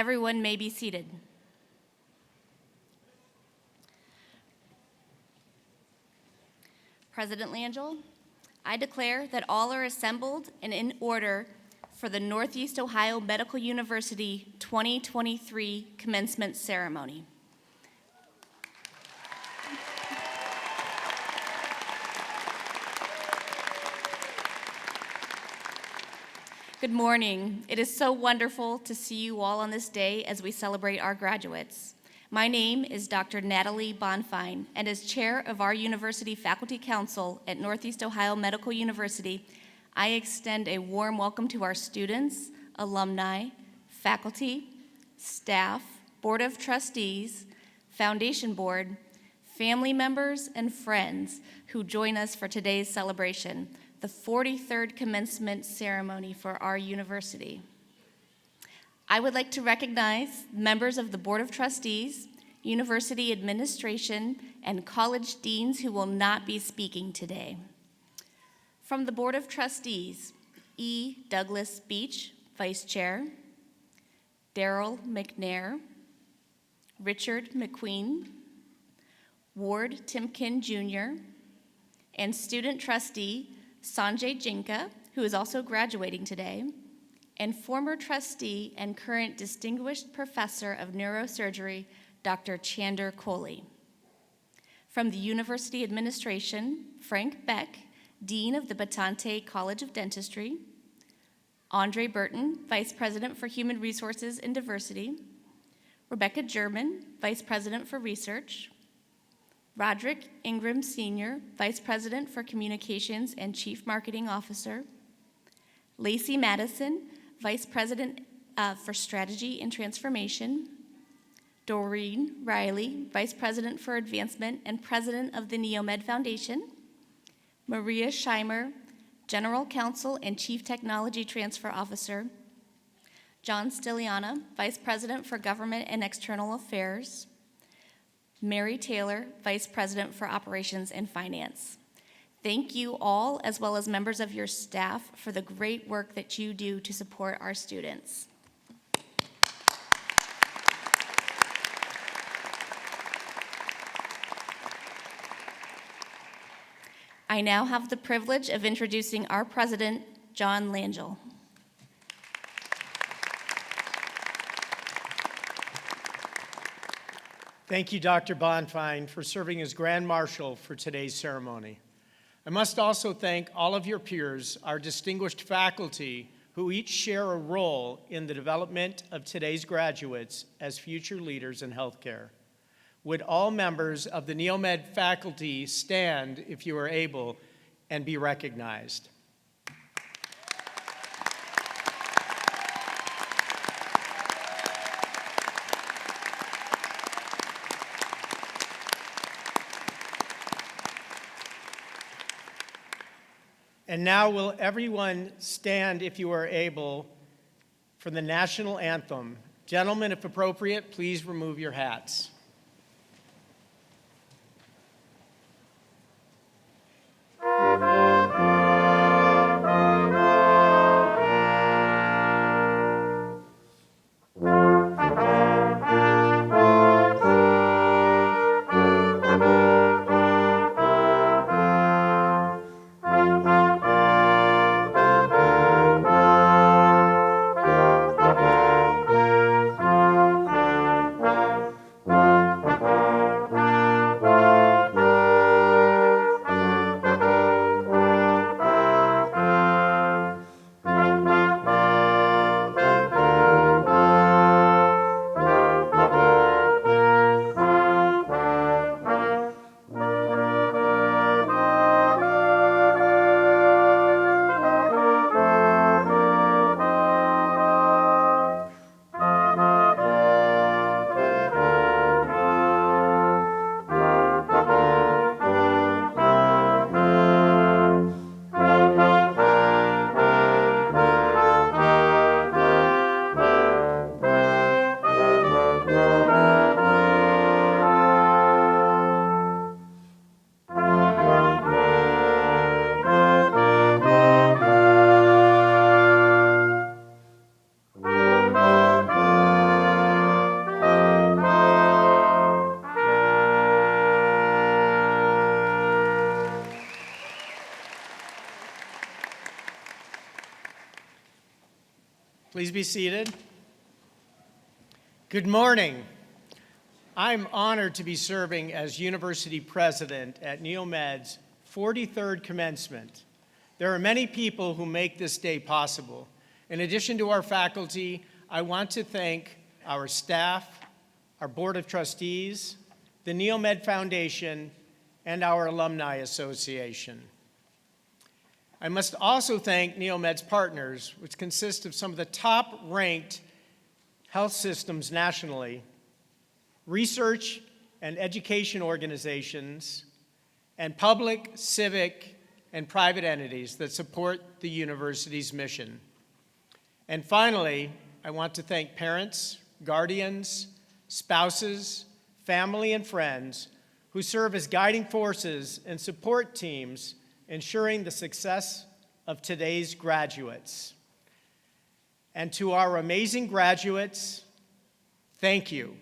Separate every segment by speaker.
Speaker 1: Everyone may be seated. President Langell, I declare that all are assembled and in order for the Northeast Ohio Medical University 2023 commencement ceremony. Good morning. It is so wonderful to see you all on this day as we celebrate our graduates. My name is Dr. Natalie Bonfine, and as chair of our University Faculty Council at Northeast Ohio Medical University, I extend a warm welcome to our students, alumni, faculty, staff, Board of Trustees, Foundation Board, family members, and friends who join us for today's celebration, the 43rd commencement ceremony for our university. I would like to recognize members of the Board of Trustees, University Administration, and college deans who will not be speaking today. From the Board of Trustees, E. Douglas Beach, Vice Chair, Daryl McNair, Richard McQueen, Ward Timkin Jr., and student trustee Sanjay Jinka, who is also graduating today, and former trustee and current distinguished professor of neurosurgery, Dr. Chander Kohli. From the University Administration, Frank Beck, Dean of the Batante College of Dentistry, Andre Burton, Vice President for Human Resources and Diversity, Rebecca German, Vice President for Research, Roderick Ingram Sr., Vice President for Communications and Chief Marketing Officer, Lacey Madison, Vice President for Strategy and Transformation, Doreen Riley, Vice President for Advancement and President of the NEOMED Foundation, Maria Scheimer, General Counsel and Chief Technology Transfer Officer, John Stiliana, Vice President for Government and External Affairs, Mary Taylor, Vice President for Operations and Finance. Thank you all, as well as members of your staff, for the great work that you do to support our students. I now have the privilege of introducing our president, John Langell.
Speaker 2: Thank you, Dr. Bonfine, for serving as Grand Marshal for today's ceremony. I must also thank all of your peers, our distinguished faculty, who each share a role in the development of today's graduates as future leaders in healthcare. Would all members of the NEOMED faculty stand, if you are able, and be recognized? And now will everyone stand, if you are able, for the national anthem. Gentlemen, if appropriate, please remove your hats. Please be seated. Good morning. I'm honored to be serving as University President at NEOMED's 43rd Commencement. There are many people who make this day possible. In addition to our faculty, I want to thank our staff, our Board of Trustees, the NEOMED Foundation, and our Alumni Association. I must also thank NEOMED's partners, which consist of some of the top-ranked health systems nationally, research and education organizations, and public, civic, and private entities that support the university's mission. And finally, I want to thank parents, guardians, spouses, family, and friends who serve as guiding forces and support teams ensuring the success of today's graduates. And to our amazing graduates, thank you.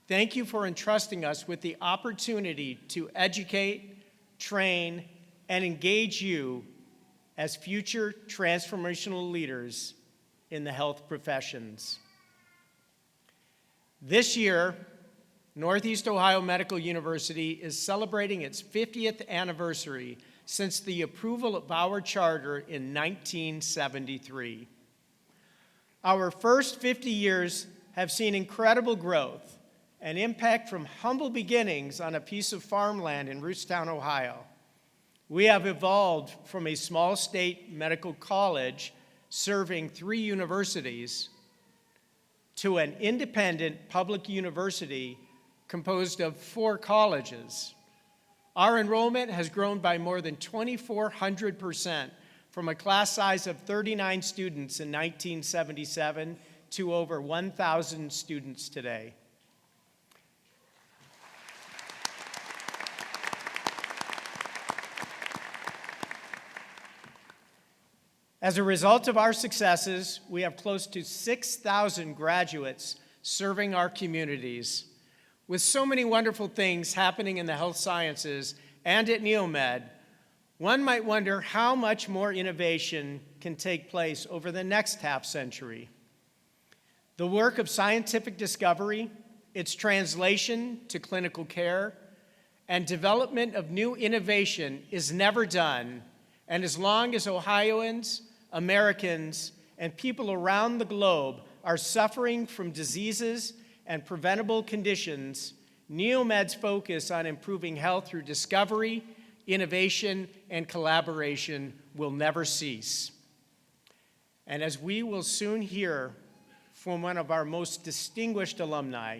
Speaker 2: Thank you for entrusting us with the opportunity to educate, train, and engage you as future transformational leaders in the health professions. This year, Northeast Ohio Medical University is celebrating its 50th anniversary since the approval of our charter in 1973. Our first 50 years have seen incredible growth and impact from humble beginnings on a piece of farmland in Rootstown, Ohio. We have evolved from a small state medical college serving 3 universities to an independent public university composed of 4 colleges. Our enrollment has grown by more than 2,400% from a class size of 39 students in 1977 to over 1,000 students today. As a result of our successes, we have close to 6,000 graduates serving our communities. With so many wonderful things happening in the health sciences and at NEOMED, one might wonder how much more innovation can take place over the next half-century. The work of scientific discovery, its translation to clinical care, and development of new innovation is never done, and as long as Ohioans, Americans, and people around the globe are suffering from diseases and preventable conditions, NEOMED's focus on improving health through discovery, innovation, and collaboration will never cease. And as we will soon hear from one of our most distinguished alumni,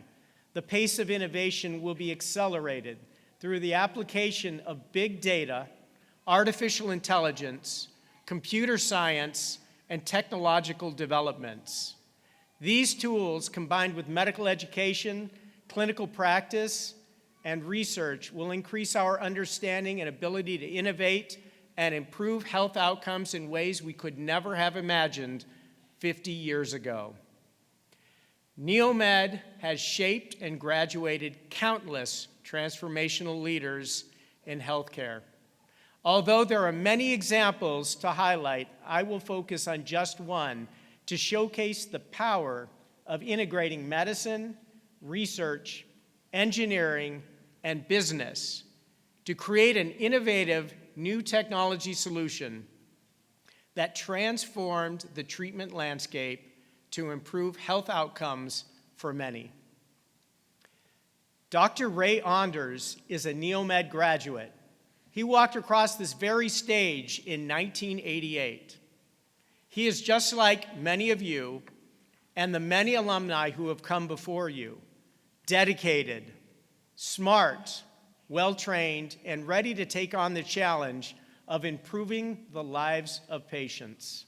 Speaker 2: the pace of innovation will be accelerated through the application of big data, artificial intelligence, computer science, and technological developments. These tools, combined with medical education, clinical practice, and research, will increase our understanding and ability to innovate and improve health outcomes in ways we could never have imagined 50 years ago. NEOMED has shaped and graduated countless transformational leaders in healthcare. Although there are many examples to highlight, I will focus on just one to showcase the power of integrating medicine, research, engineering, and business to create an innovative new technology solution that transformed the treatment landscape to improve health outcomes for many. Dr. Ray Onders is a NEOMED graduate. He walked across this very stage in 1988. He is just like many of you and the many alumni who have come before you, dedicated, smart, well-trained, and ready to take on the challenge of improving the lives of patients.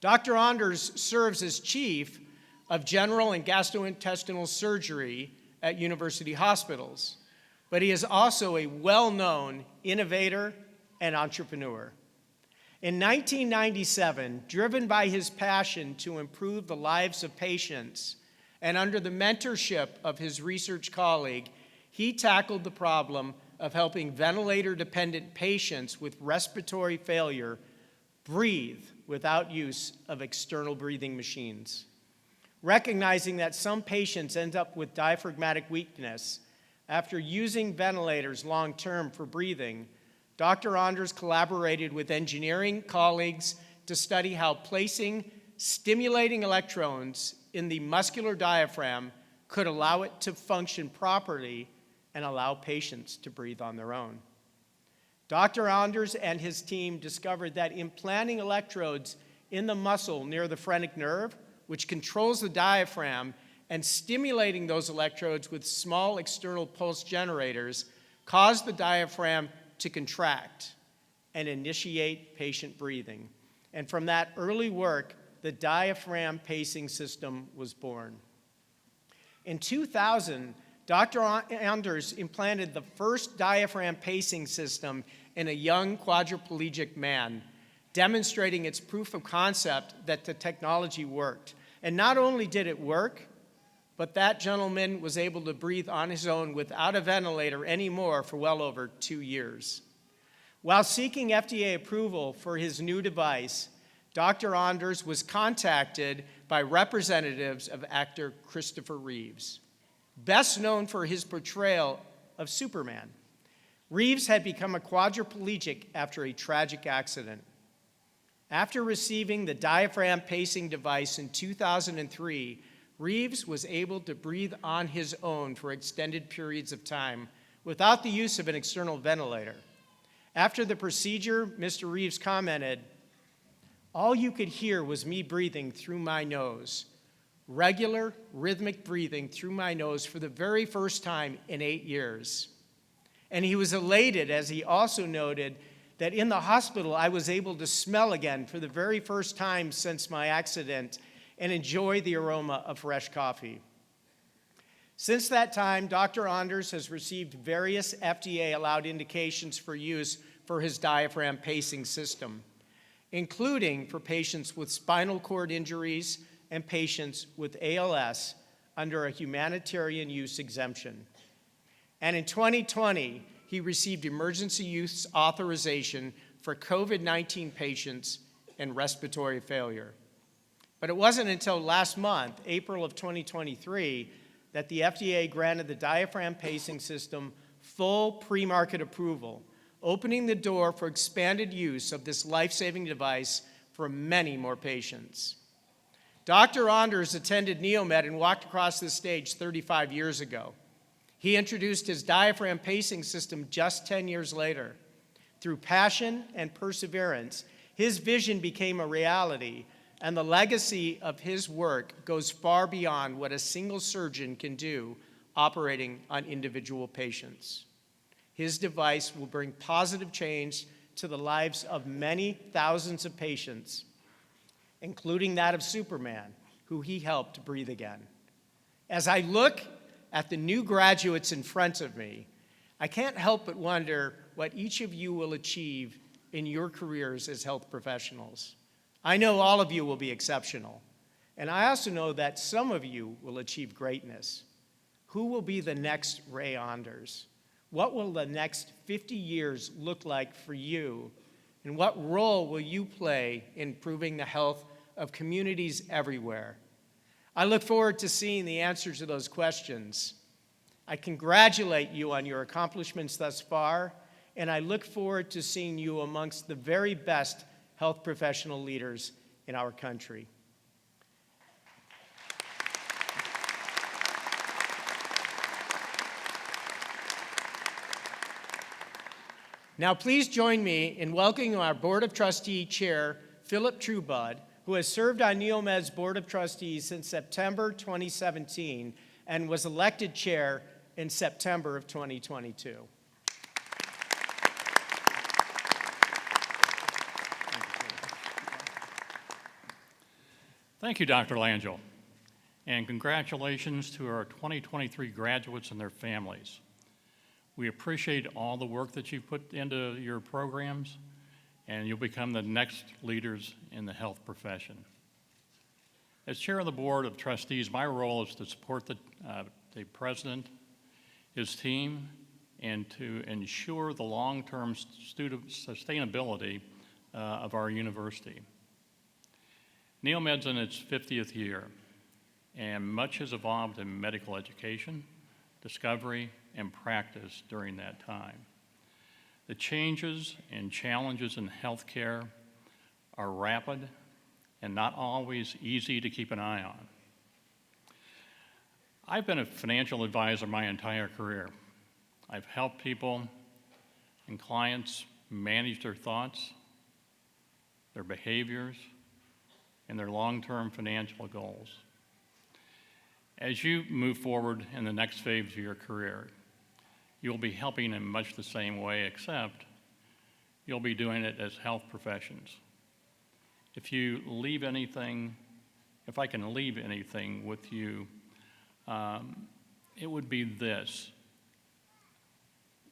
Speaker 2: Dr. Onders serves as chief of general and gastrointestinal surgery at university hospitals, but he is also a well-known innovator and entrepreneur. In 1997, driven by his passion to improve the lives of patients and under the mentorship of his research colleague, he tackled the problem of helping ventilator-dependent patients with respiratory failure breathe without use of external breathing machines. Recognizing that some patients end up with diaphragmatic weakness after using ventilators long-term for breathing, Dr. Anders collaborated with engineering colleagues to study how placing stimulating electrodes in the muscular diaphragm could allow it to function properly and allow patients to breathe on their own. Dr. Anders and his team discovered that implanting electrodes in the muscle near the phrenic nerve, which controls the diaphragm, and stimulating those electrodes with small external pulse generators caused the diaphragm to contract and initiate patient breathing. And from that early work, the diaphragm pacing system was born. In 2000, Dr. Anders implanted the first diaphragm pacing system in a young quadriplegic man, demonstrating its proof of concept that the technology worked. And not only did it work, but that gentleman was able to breathe on his own without a ventilator anymore for well over 2 years. While seeking FDA approval for his new device, Dr. Anders was contacted by representatives of actor Christopher Reeves, best known for his portrayal of Superman. Reeves had become a quadriplegic after a tragic accident. After receiving the diaphragm pacing device in 2003, Reeves was able to breathe on his own for extended periods of time without the use of an external ventilator. After the procedure, Mr. Reeves commented, "All you could hear was me breathing through my nose, regular, rhythmic breathing through my nose for the very first time in 8 years." And he was elated as he also noted that in the hospital I was able to smell again for the very first time since my accident and enjoy the aroma of fresh coffee. Since that time, Dr. Anders has received various FDA-allowed indications for use for his diaphragm pacing system, including for patients with spinal cord injuries and patients with ALS under a humanitarian use exemption. And in 2020, he received emergency use authorization for COVID-19 patients and respiratory failure. But it wasn't until last month, April of 2023, that the FDA granted the diaphragm pacing system full pre-market approval, opening the door for expanded use of this life-saving device for many more patients. Dr. Anders attended NEOMED and walked across the stage 35 years ago. He introduced his diaphragm pacing system just 10 years later. Through passion and perseverance, his vision became a reality, and the legacy of his work goes far beyond what a single surgeon can do operating on individual patients. His device will bring positive change to the lives of many thousands of patients, including that of Superman, who he helped breathe again. As I look at the new graduates in front of me, I can't help but wonder what each of you will achieve in your careers as health professionals. I know all of you will be exceptional, and I also know that some of you will achieve greatness. Who will be the next Ray Anders? What will the next 50 years look like for you? And what role will you play in improving the health of communities everywhere? I look forward to seeing the answers to those questions. I congratulate you on your accomplishments thus far, and I look forward to seeing you amongst the very best health professional leaders in our country. Now, please join me in welcoming our Board of Trustee Chair, Philip Trubud, who has served on NEOMED's Board of Trustees since September 2017 and was elected chair in September of 2022.
Speaker 3: Thank you, Dr. Langell, and congratulations to our 2023 graduates and their families. We appreciate all the work that you've put into your programs, and you'll become the next leaders in the health profession. As chair of the Board of Trustees, my role is to support the president, his team, and to ensure the long-term sustainability of our university. NEOMED's in its 50th year, and much has evolved in medical education, discovery, and practice during that time. The changes and challenges in healthcare are rapid and not always easy to keep an eye on. I've been a financial advisor my entire career. I've helped people and clients manage their thoughts, their behaviors, and their long-term financial goals. As you move forward in the next phase of your career, you'll be helping in much the same way, except you'll be doing it as health professions. If I can leave anything with you, it would be this.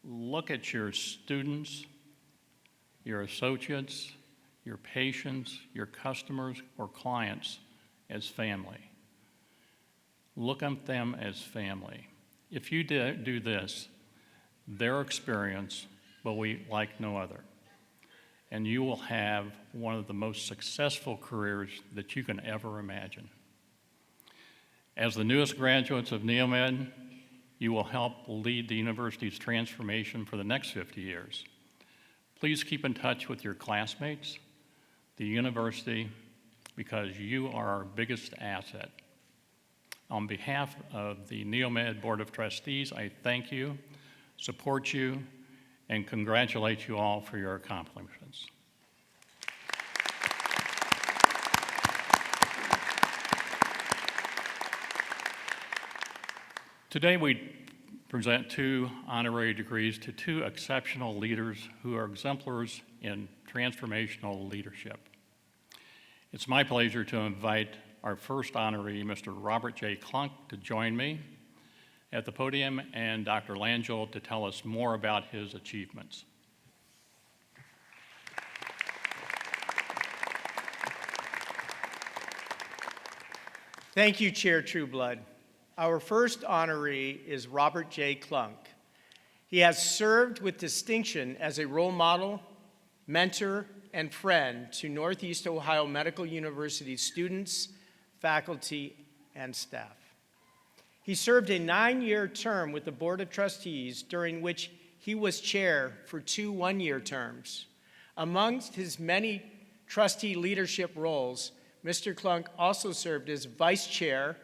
Speaker 3: Look at your students, your associates, your patients, your customers, or clients as family. Look at them as family. If you do this, their experience will be like no other, and you will have one of the most successful careers that you can ever imagine. As the newest graduates of NEOMED, you will help lead the university's transformation for the next 50 years. Please keep in touch with your classmates, the university, because you are our biggest asset. On behalf of the NEOMED Board of Trustees, I thank you, support you, and congratulate you all for your accomplishments. Today we present 2 honorary degrees to 2 exceptional leaders who are exemplars in transformational leadership. It's my pleasure to invite our first honoree, Mr. Robert J. Klunk, to join me at the podium, and Dr. Langell to tell us more about his achievements.
Speaker 2: Thank you, Chair Trueblood. Our first honoree is Robert J. Klunk. He has served with distinction as a role model, mentor, and friend to Northeast Ohio Medical University students, faculty, and staff. He served a 9-year term with the Board of Trustees, during which he was chair for 2 one-year terms. Amongst his many trustee leadership roles, Mr. Klunk also served as vice chair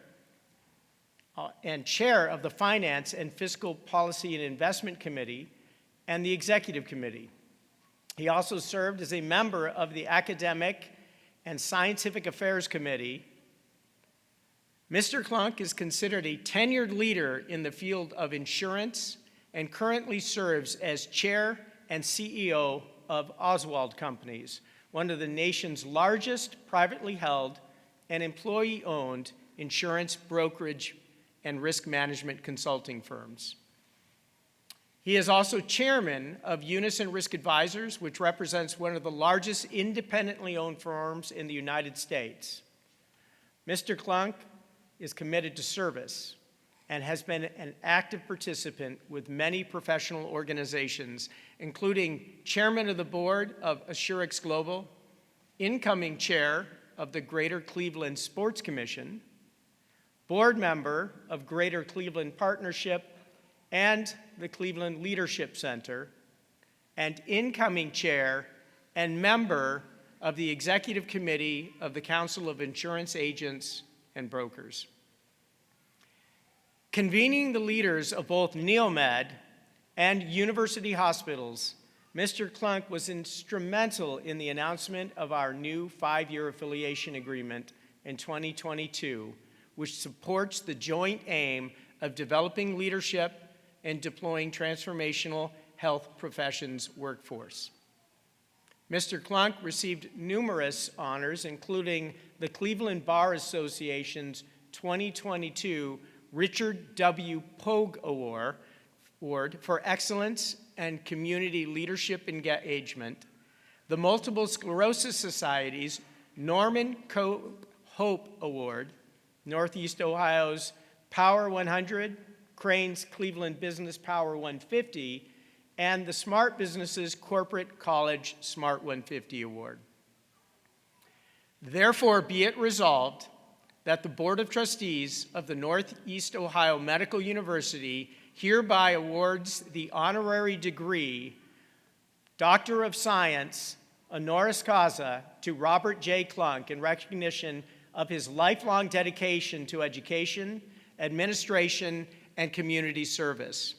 Speaker 2: and chair of the Finance and Fiscal Policy and Investment Committee and the Executive Committee. He also served as a member of the Academic and Scientific Affairs Committee. Mr. Klunk is considered a tenured leader in the field of insurance and currently serves as chair and CEO of Oswald Companies, one of the nation's largest privately held and employee-owned insurance brokerage and risk management consulting firms. He is also chairman of Unison Risk Advisors, which represents one of the largest independently owned firms in the United States. Mr. Klunk is committed to service and has been an active participant with many professional organizations, including chairman of the board of Assurix Global, incoming chair of the Greater Cleveland Sports Commission, board member of Greater Cleveland Partnership and the Cleveland Leadership Center, and incoming chair and member of the Executive Committee of the Council of Insurance Agents and Brokers. Convening the leaders of both NEOMED and university hospitals, Mr. Klunk was instrumental in the announcement of our new 5-year affiliation agreement in 2022, which supports the joint aim of developing leadership and deploying transformational health professions workforce. Mr. Klunk received numerous honors, including the Cleveland Bar Association's 2022 Richard W. Pogue Award for Excellence and Community Leadership Engagement, the Multiple Sclerosis Society's Norman Hope Award, Northeast Ohio's Power 100, Crane's Cleveland Business Power 150, and the Smart Businesses Corporate College Smart 150 Award. Therefore, be it resolved that the Board of Trustees of the Northeast Ohio Medical University hereby awards the honorary degree Doctor of Science honoris causa to Robert J. Klunk in recognition of his lifelong dedication to education, administration, and community service.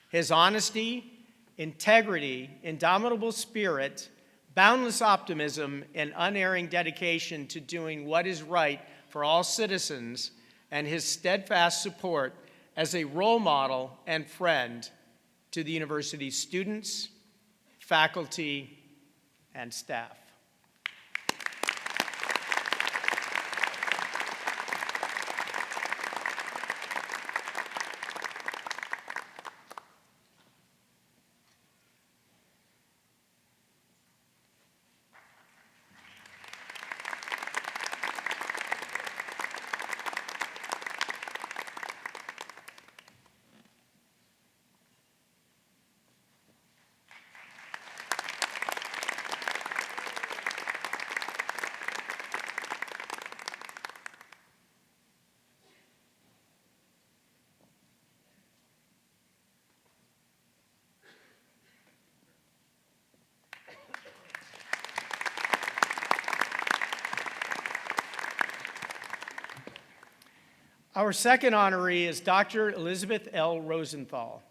Speaker 2: His honesty, integrity, indomitable spirit, boundless optimism, and unerring dedication to doing what is right for all citizens, and his steadfast support as a role model and friend to the university's students, faculty, and staff. Our second honoree is Dr. Elizabeth L. Rosenthal.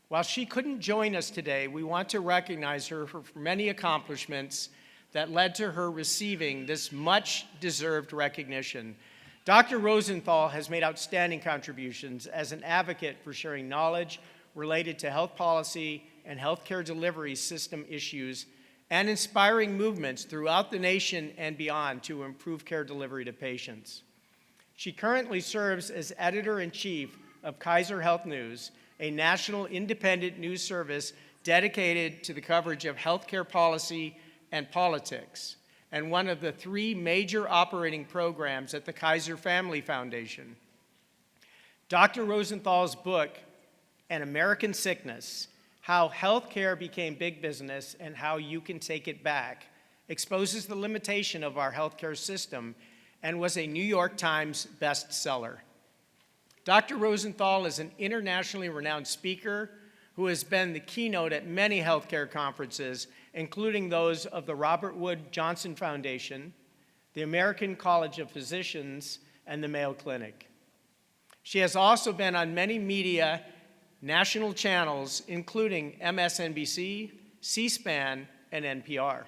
Speaker 2: While she couldn't join us today, we want to recognize her for many accomplishments that led to her receiving this much-deserved recognition. Dr. Rosenthal has made outstanding contributions as an advocate for sharing knowledge related to health policy and healthcare delivery system issues and inspiring movements throughout the nation and beyond to improve care delivery to patients. She currently serves as editor-in-chief of Kaiser Health News, a national independent news service dedicated to the coverage of healthcare policy and politics, and one of the 3 major operating programs at the Kaiser Family Foundation. Dr. Rosenthal's book, An American Sickness: How Healthcare Became Big Business and How You Can Take It Back, exposes the limitation of our healthcare system and was a New York Times bestseller. Dr. Rosenthal is an internationally renowned speaker who has been the keynote at many healthcare conferences, including those of the Robert Wood Johnson Foundation, the American College of Physicians, and the Mayo Clinic. She has also been on many media national channels, including MSNBC, C-SPAN, and NPR.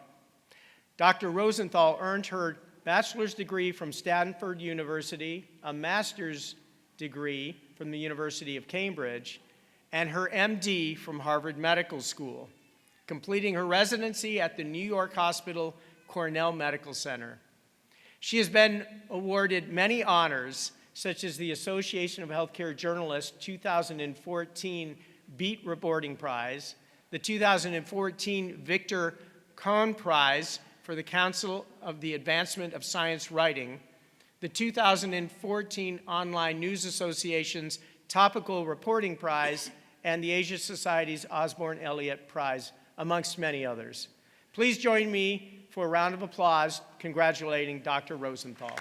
Speaker 2: Dr. Rosenthal earned her bachelor's degree from Stanford University, a master's degree from the University of Cambridge, and her MD from Harvard Medical School, completing her residency at the New York Hospital Cornell Medical Center. She has been awarded many honors, such as the Association of Healthcare Journalists 2014 Beat Reporting Prize, the 2014 Victor Cohn Prize for the Council of the Advancement of Science Writing, the 2014 Online News Association's Topical Reporting Prize, and the Asia Society's Osborne Elliott Prize, amongst many others. Please join me for a round of applause congratulating Dr. Rosenthal.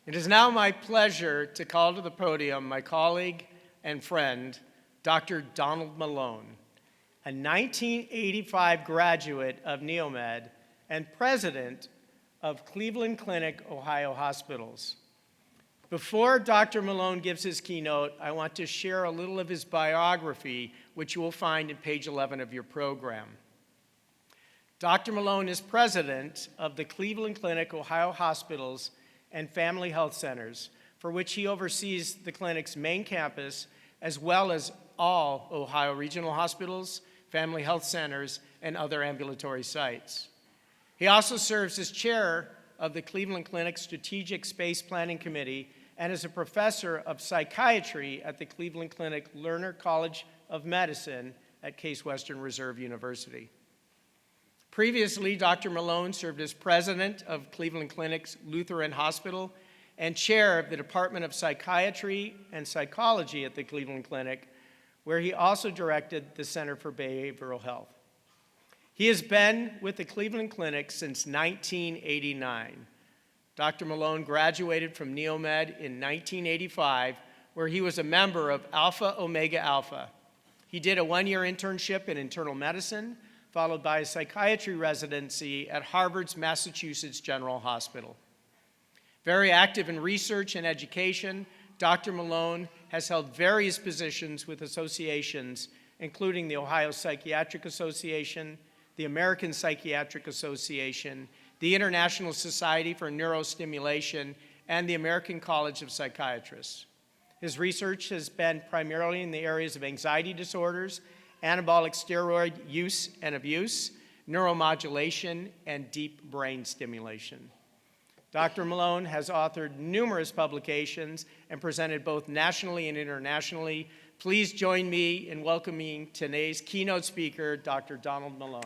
Speaker 2: It is now my pleasure to call to the podium my colleague and friend, Dr. Donald Malone, a 1985 graduate of NEOMED and president of Cleveland Clinic, Ohio Hospitals. Before Dr. Malone gives his keynote, I want to share a little of his biography, which you will find in page 11 of your program. Dr. Malone is president of the Cleveland Clinic, Ohio Hospitals and Family Health Centers, for which he oversees the clinic's main campus, as well as all Ohio regional hospitals, family health centers, and other ambulatory sites. He also serves as chair of the Cleveland Clinic Strategic Space Planning Committee and is a professor of psychiatry at the Cleveland Clinic Lerner College of Medicine at Case Western Reserve University. Previously, Dr. Malone served as president of Cleveland Clinic's Lutheran Hospital and chair of the Department of Psychiatry and Psychology at the Cleveland Clinic, where he also directed the Center for Behavioral Health. He has been with the Cleveland Clinic since 1989. Dr. Malone graduated from NEOMED in 1985, where he was a member of Alpha Omega Alpha. He did a one-year internship in internal medicine, followed by a psychiatry residency at Harvard's Massachusetts General Hospital. Very active in research and education, Dr. Malone has held various positions with associations, including the Ohio Psychiatric Association, the American Psychiatric Association, the International Society for Neurostimulation, and the American College of Psychiatrists. His research has been primarily in the areas of anxiety disorders, anabolic steroid use and abuse, neuromodulation, and deep brain stimulation. Dr. Malone has authored numerous publications and presented both nationally and internationally. Please join me in welcoming today's keynote speaker, Dr. Donald Malone.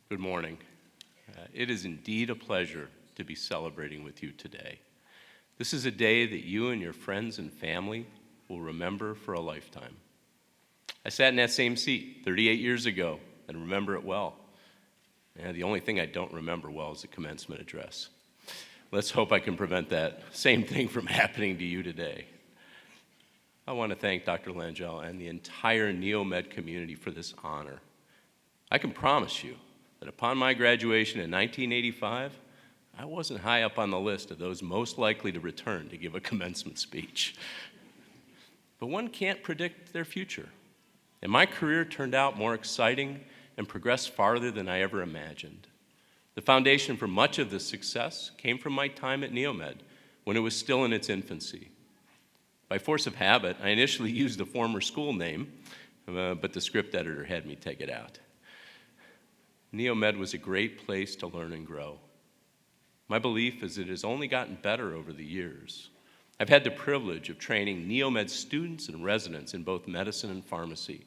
Speaker 4: Good morning. It is indeed a pleasure to be celebrating with you today. This is a day that you and your friends and family will remember for a lifetime. I sat in that same seat 38 years ago and remember it well. The only thing I don't remember well is the commencement address. Let's hope I can prevent that same thing from happening to you today. I want to thank Dr. Langell and the entire NEOMED community for this honor. I can promise you that upon my graduation in 1985, I wasn't high up on the list of those most likely to return to give a commencement speech. But one can't predict their future. And my career turned out more exciting and progressed farther than I ever imagined. The foundation for much of this success came from my time at NEOMED when it was still in its infancy. By force of habit, I initially used the former school name, but the script editor had me take it out. NEOMED was a great place to learn and grow. My belief is it has only gotten better over the years. I've had the privilege of training NEOMED students and residents in both medicine and pharmacy.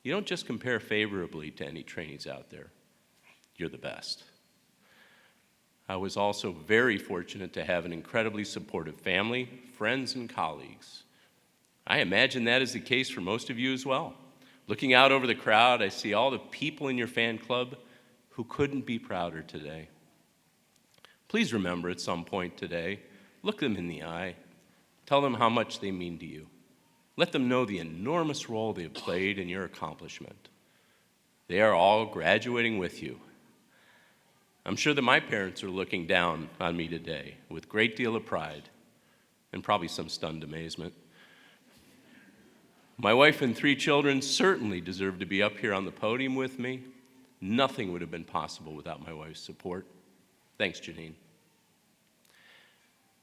Speaker 4: You don't just compare favorably to any trainees out there. You're the best. I was also very fortunate to have an incredibly supportive family, friends, and colleagues. I imagine that is the case for most of you as well. Looking out over the crowd, I see all the people in your fan club who couldn't be prouder today. Please remember at some point today, look them in the eye, tell them how much they mean to you. Let them know the enormous role they have played in your accomplishment. They are all graduating with you. I'm sure that my parents are looking down on me today with a great deal of pride and probably some stunned amazement. My wife and 3 children certainly deserve to be up here on the podium with me. Nothing would have been possible without my wife's support. Thanks, Janine.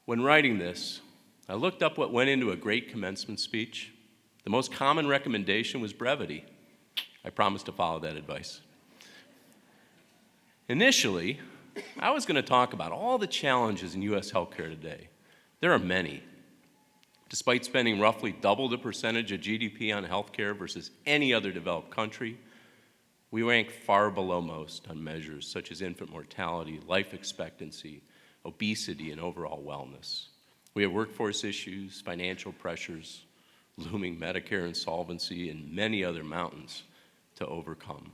Speaker 4: When writing this, I looked up what went into a great commencement speech. The most common recommendation was brevity. I promised to follow that advice. Initially, I was going to talk about all the challenges in U.S. healthcare today. There are many. Despite spending roughly double the percentage of GDP on healthcare versus any other developed country, we rank far below most on measures such as infant mortality, life expectancy, obesity, and overall wellness. We have workforce issues, financial pressures, looming Medicare insolvency, and many other mountains to overcome.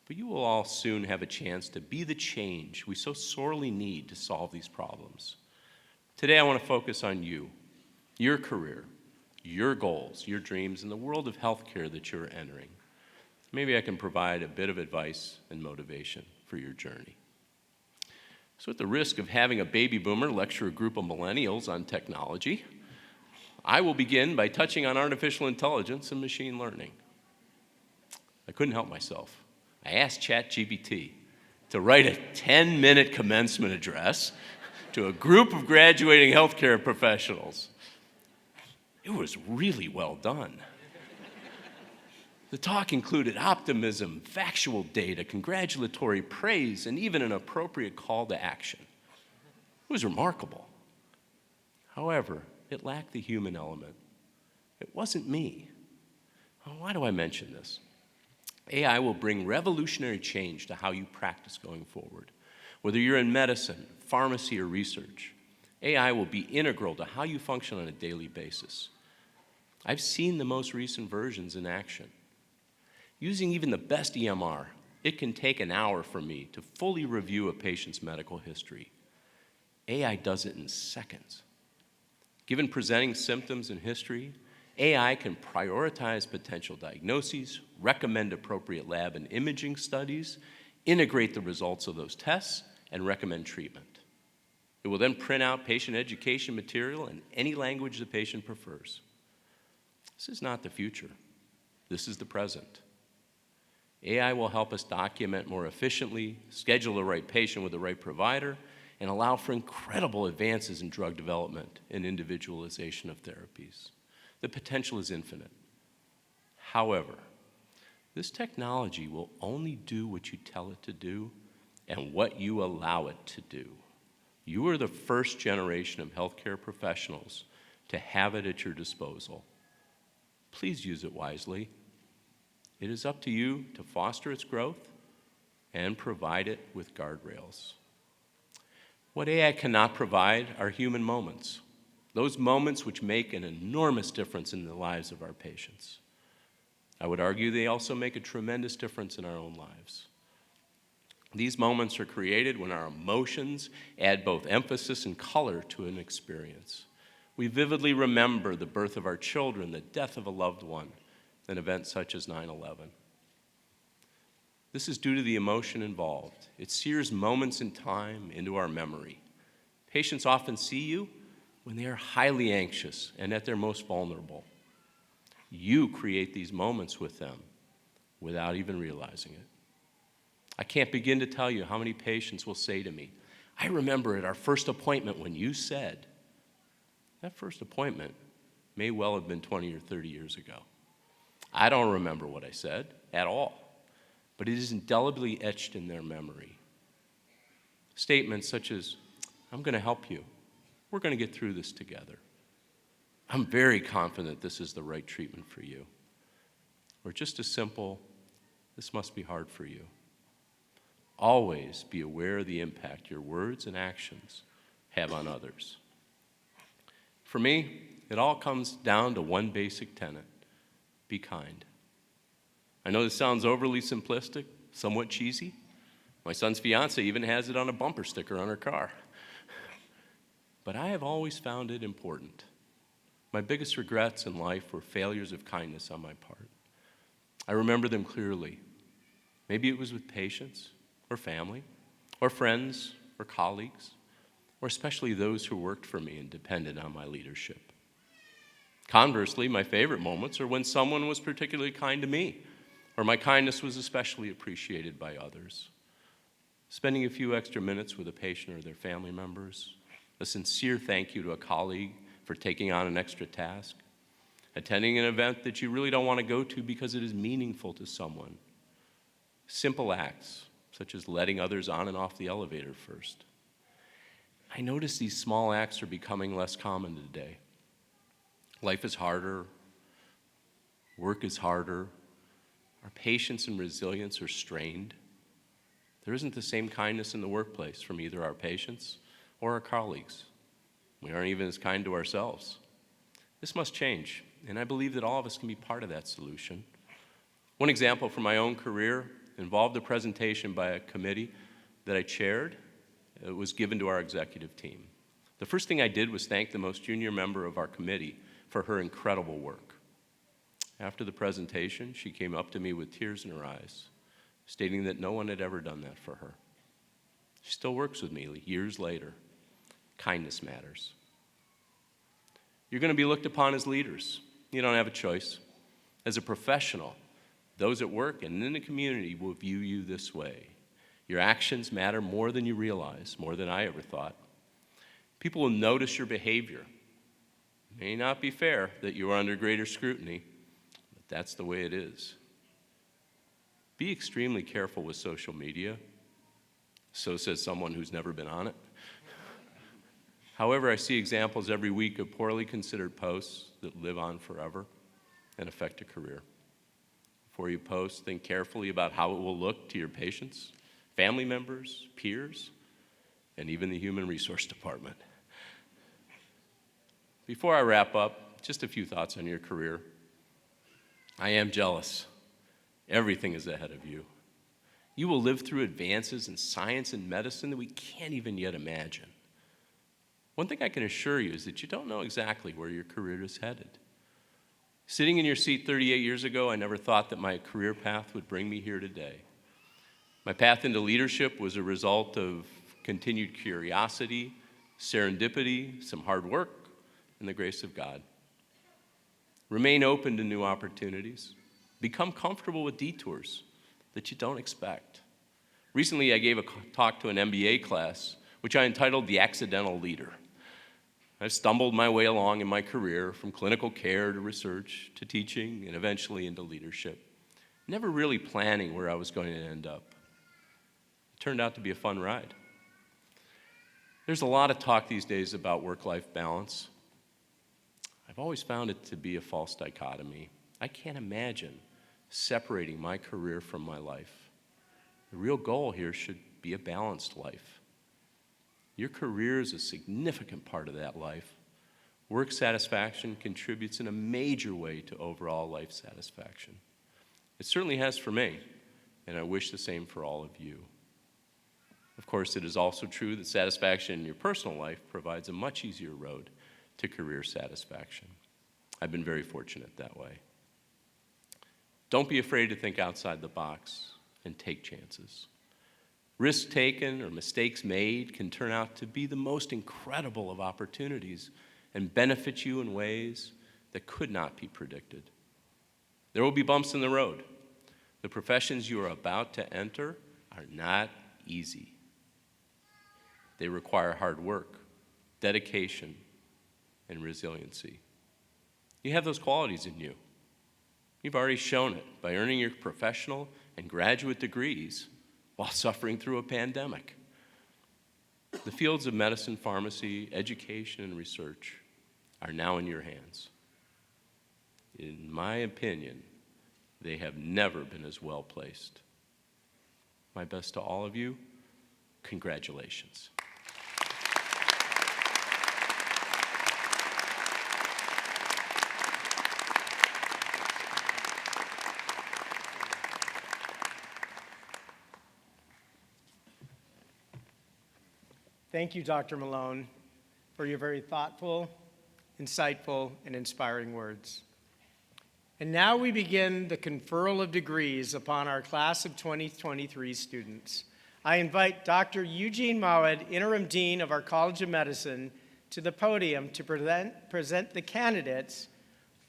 Speaker 4: But you will all soon have a chance to be the change we so sorely need to solve these problems. Today I want to focus on you, your career, your goals, your dreams, and the world of healthcare that you're entering. Maybe I can provide a bit of advice and motivation for your journey. So at the risk of having a baby boomer lecture a group of millennials on technology, I will begin by touching on artificial intelligence and machine learning. I couldn't help myself. I asked ChatGPT to write a 10-minute commencement address to a group of graduating healthcare professionals. It was really well done. The talk included optimism, factual data, congratulatory praise, and even an appropriate call to action. It was remarkable. However, it lacked the human element. It wasn't me. Why do I mention this? AI will bring revolutionary change to how you practice going forward. Whether you're in medicine, pharmacy, or research, AI will be integral to how you function on a daily basis. I've seen the most recent versions in action. Using even the best EMR, it can take an hour for me to fully review a patient's medical history. AI does it in seconds. Given presenting symptoms and history, AI can prioritize potential diagnoses, recommend appropriate lab and imaging studies, integrate the results of those tests, and recommend treatment. It will then print out patient education material in any language the patient prefers. This is not the future. This is the present. AI will help us document more efficiently, schedule the right patient with the right provider, and allow for incredible advances in drug development and individualization of therapies. The potential is infinite. However, this technology will only do what you tell it to do and what you allow it to do. You are the first generation of healthcare professionals to have it at your disposal. Please use it wisely. It is up to you to foster its growth and provide it with guardrails. What AI cannot provide are human moments, those moments which make an enormous difference in the lives of our patients. I would argue they also make a tremendous difference in our own lives. These moments are created when our emotions add both emphasis and color to an experience. We vividly remember the birth of our children, the death of a loved one, an event such as 9/11. This is due to the emotion involved. It sears moments in time into our memory. Patients often see you when they are highly anxious and at their most vulnerable. You create these moments with them without even realizing it. I can't begin to tell you how many patients will say to me, "I remember at our first appointment when you said," that first appointment may well have been 20 or 30 years ago. I don't remember what I said at all, but it is indelibly etched in their memory. Statements such as, "I'm going to help you. We're going to get through this together. I'm very confident this is the right treatment for you." Or just as simple, "This must be hard for you." Always be aware of the impact your words and actions have on others. For me, it all comes down to one basic tenet: be kind. I know this sounds overly simplistic, somewhat cheesy. My son's fiance even has it on a bumper sticker on her car. But I have always found it important. My biggest regrets in life were failures of kindness on my part. I remember them clearly. Maybe it was with patients, or family, or friends, or colleagues, or especially those who worked for me and depended on my leadership. Conversely, my favorite moments are when someone was particularly kind to me, or my kindness was especially appreciated by others. Spending a few extra minutes with a patient or their family members, a sincere thank you to a colleague for taking on an extra task, attending an event that you really don't want to go to because it is meaningful to someone. Simple acts, such as letting others on and off the elevator first. I notice these small acts are becoming less common today. Life is harder, work is harder, our patience and resilience are strained. There isn't the same kindness in the workplace from either our patients or our colleagues. We aren't even as kind to ourselves. This must change, and I believe that all of us can be part of that solution. One example from my own career involved a presentation by a committee that I chaired. It was given to our executive team. The first thing I did was thank the most junior member of our committee for her incredible work. After the presentation, she came up to me with tears in her eyes, stating that no one had ever done that for her. She still works with me years later. Kindness matters. You're going to be looked upon as leaders. You don't have a choice. As a professional, those at work and in the community will view you this way. Your actions matter more than you realize, more than I ever thought. People will notice your behavior. It may not be fair that you are under greater scrutiny, but that's the way it is. Be extremely careful with social media. So says someone who's never been on it. However, I see examples every week of poorly considered posts that live on forever and affect a career. Before you post, think carefully about how it will look to your patients, family members, peers, and even the human resource department. Before I wrap up, just a few thoughts on your career. I am jealous. Everything is ahead of you. You will live through advances in science and medicine that we can't even yet imagine. One thing I can assure you is that you don't know exactly where your career is headed. Sitting in your seat 38 years ago, I never thought that my career path would bring me here today. My path into leadership was a result of continued curiosity, serendipity, some hard work, and the grace of God. Remain open to new opportunities. Become comfortable with detours that you don't expect. Recently, I gave a talk to an MBA class, which I entitled The Accidental Leader. I've stumbled my way along in my career from clinical care to research to teaching and eventually into leadership, never really planning where I was going to end up. It turned out to be a fun ride. There's a lot of talk these days about work-life balance. I've always found it to be a false dichotomy. I can't imagine separating my career from my life. The real goal here should be a balanced life. Your career is a significant part of that life. Work satisfaction contributes in a major way to overall life satisfaction. It certainly has for me, and I wish the same for all of you. Of course, it is also true that satisfaction in your personal life provides a much easier road to career satisfaction. I've been very fortunate that way. Don't be afraid to think outside the box and take chances. Risks taken or mistakes made can turn out to be the most incredible of opportunities and benefit you in ways that could not be predicted. There will be bumps in the road. The professions you are about to enter are not easy. They require hard work, dedication, and resiliency. You have those qualities in you. You've already shown it by earning your professional and graduate degrees while suffering through a pandemic. The fields of medicine, pharmacy, education, and research are now in your hands. In my opinion, they have never been as well placed. My best to all of you. Congratulations.
Speaker 2: Thank you, Dr. Malone, for your very thoughtful, insightful, and inspiring words. And now we begin the conferral of degrees upon our class of 2023 students. I invite Dr. Eugene Mawad, Interim Dean of our College of Medicine, to the podium to present the candidates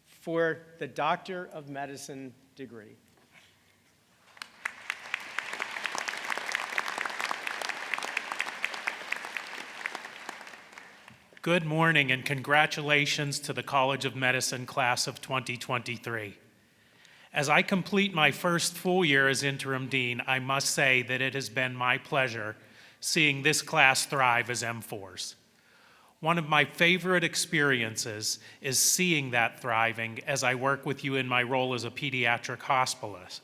Speaker 2: for the Doctor of Medicine degree.
Speaker 5: Good morning and congratulations to the College of Medicine class of 2023. As I complete my first full year as interim dean, I must say that it has been my pleasure seeing this class thrive as M4s. One of my favorite experiences is seeing that thriving as I work with you in my role as a pediatric hospitalist.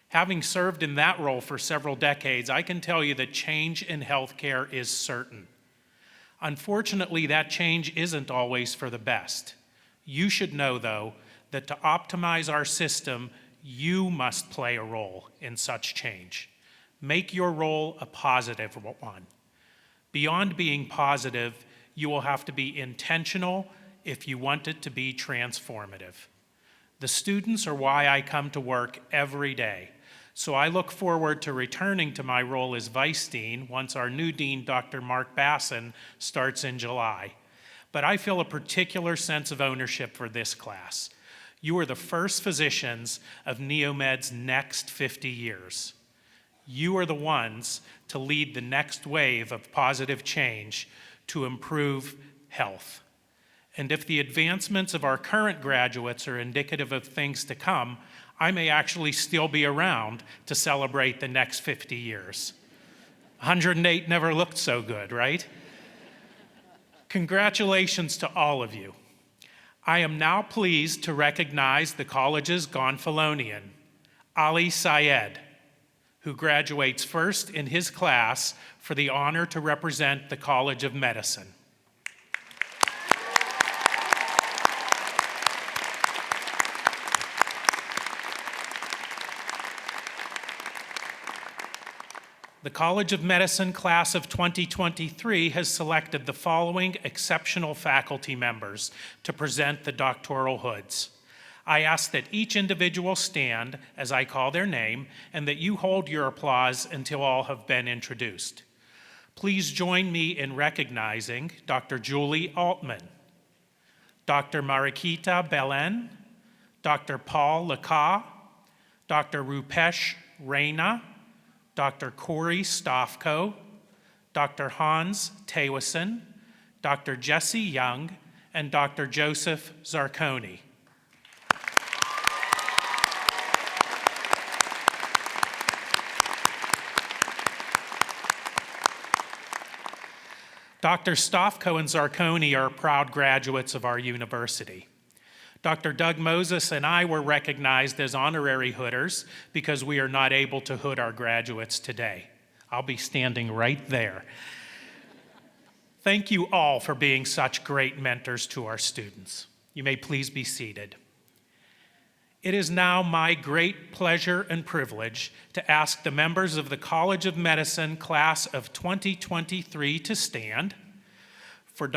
Speaker 5: Having served in that role for several decades, I can tell you that change in healthcare is certain. Unfortunately, that change isn't always for the best. You should know, though, that to optimize our system, you must play a role in such change. Make your role a positive one. Beyond being positive, you will have to be intentional if you want it to be transformative. The students are why I come to work every day. So I look forward to returning to my role as Vice Dean once our new Dean, Dr. Mark Basson, starts in July. But I feel a particular sense of ownership for this class. You are the first physicians of NEOMED's next 50 years. You are the ones to lead the next wave of positive change to improve health. And if the advancements of our current graduates are indicative of things to come, I may actually still be around to celebrate the next 50 years. 108 never looked so good, right? Congratulations to all of you. I am now pleased to recognize the college's Gonfalonian, Ali Syed, who graduates first in his class for the honor to represent the College of Medicine. The College of Medicine class of 2023 has selected the following exceptional faculty members to present the doctoral hoods. I ask that each individual stand as I call their name and that you hold your applause until all have been introduced. Please join me in recognizing Dr. Julie Altman, Dr. Marikita Belen, Dr. Paul Laka, Dr. Rupesh Raina, Dr. Corey Stofko, Dr. Hans Tewison, Dr. Jesse Young, and Dr. Joseph Zarconi. Dr. Stofko and Zarconi are proud graduates of our university. Dr. Doug Moses and I were recognized as honorary hooders because we are not able to hood our graduates today. I'll be standing right there. Thank you all for being such great mentors to our students. You may please be seated. It is now my great pleasure and privilege to ask the members of the College of Medicine class of 2023 to stand, for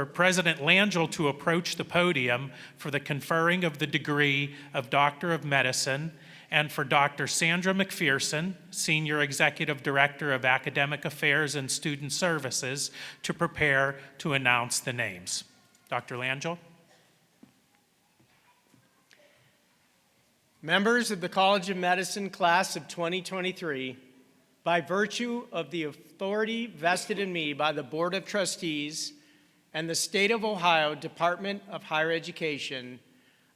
Speaker 5: President Langell to approach the podium for the conferring of the degree of Doctor of Medicine, and for Dr. Sandra McPherson, Senior Executive Director of Academic Affairs and Student Services, to prepare to announce the names. Dr. Langell.
Speaker 2: Members of the College of Medicine class of 2023, by virtue of the authority vested in me by the Board of Trustees and the State of Ohio Department of Higher Education,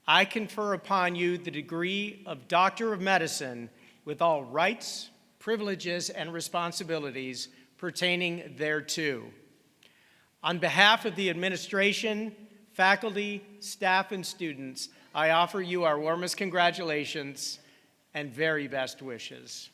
Speaker 2: I confer upon you the degree of Doctor of Medicine with all rights, privileges, and responsibilities pertaining thereto. On behalf of the administration, faculty, staff, and students, I offer you our warmest congratulations and very best wishes.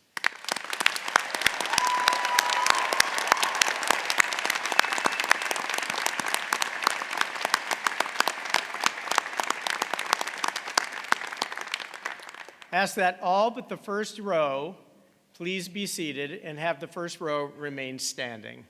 Speaker 2: Ask that all but the first row please be seated and have the first row remain standing.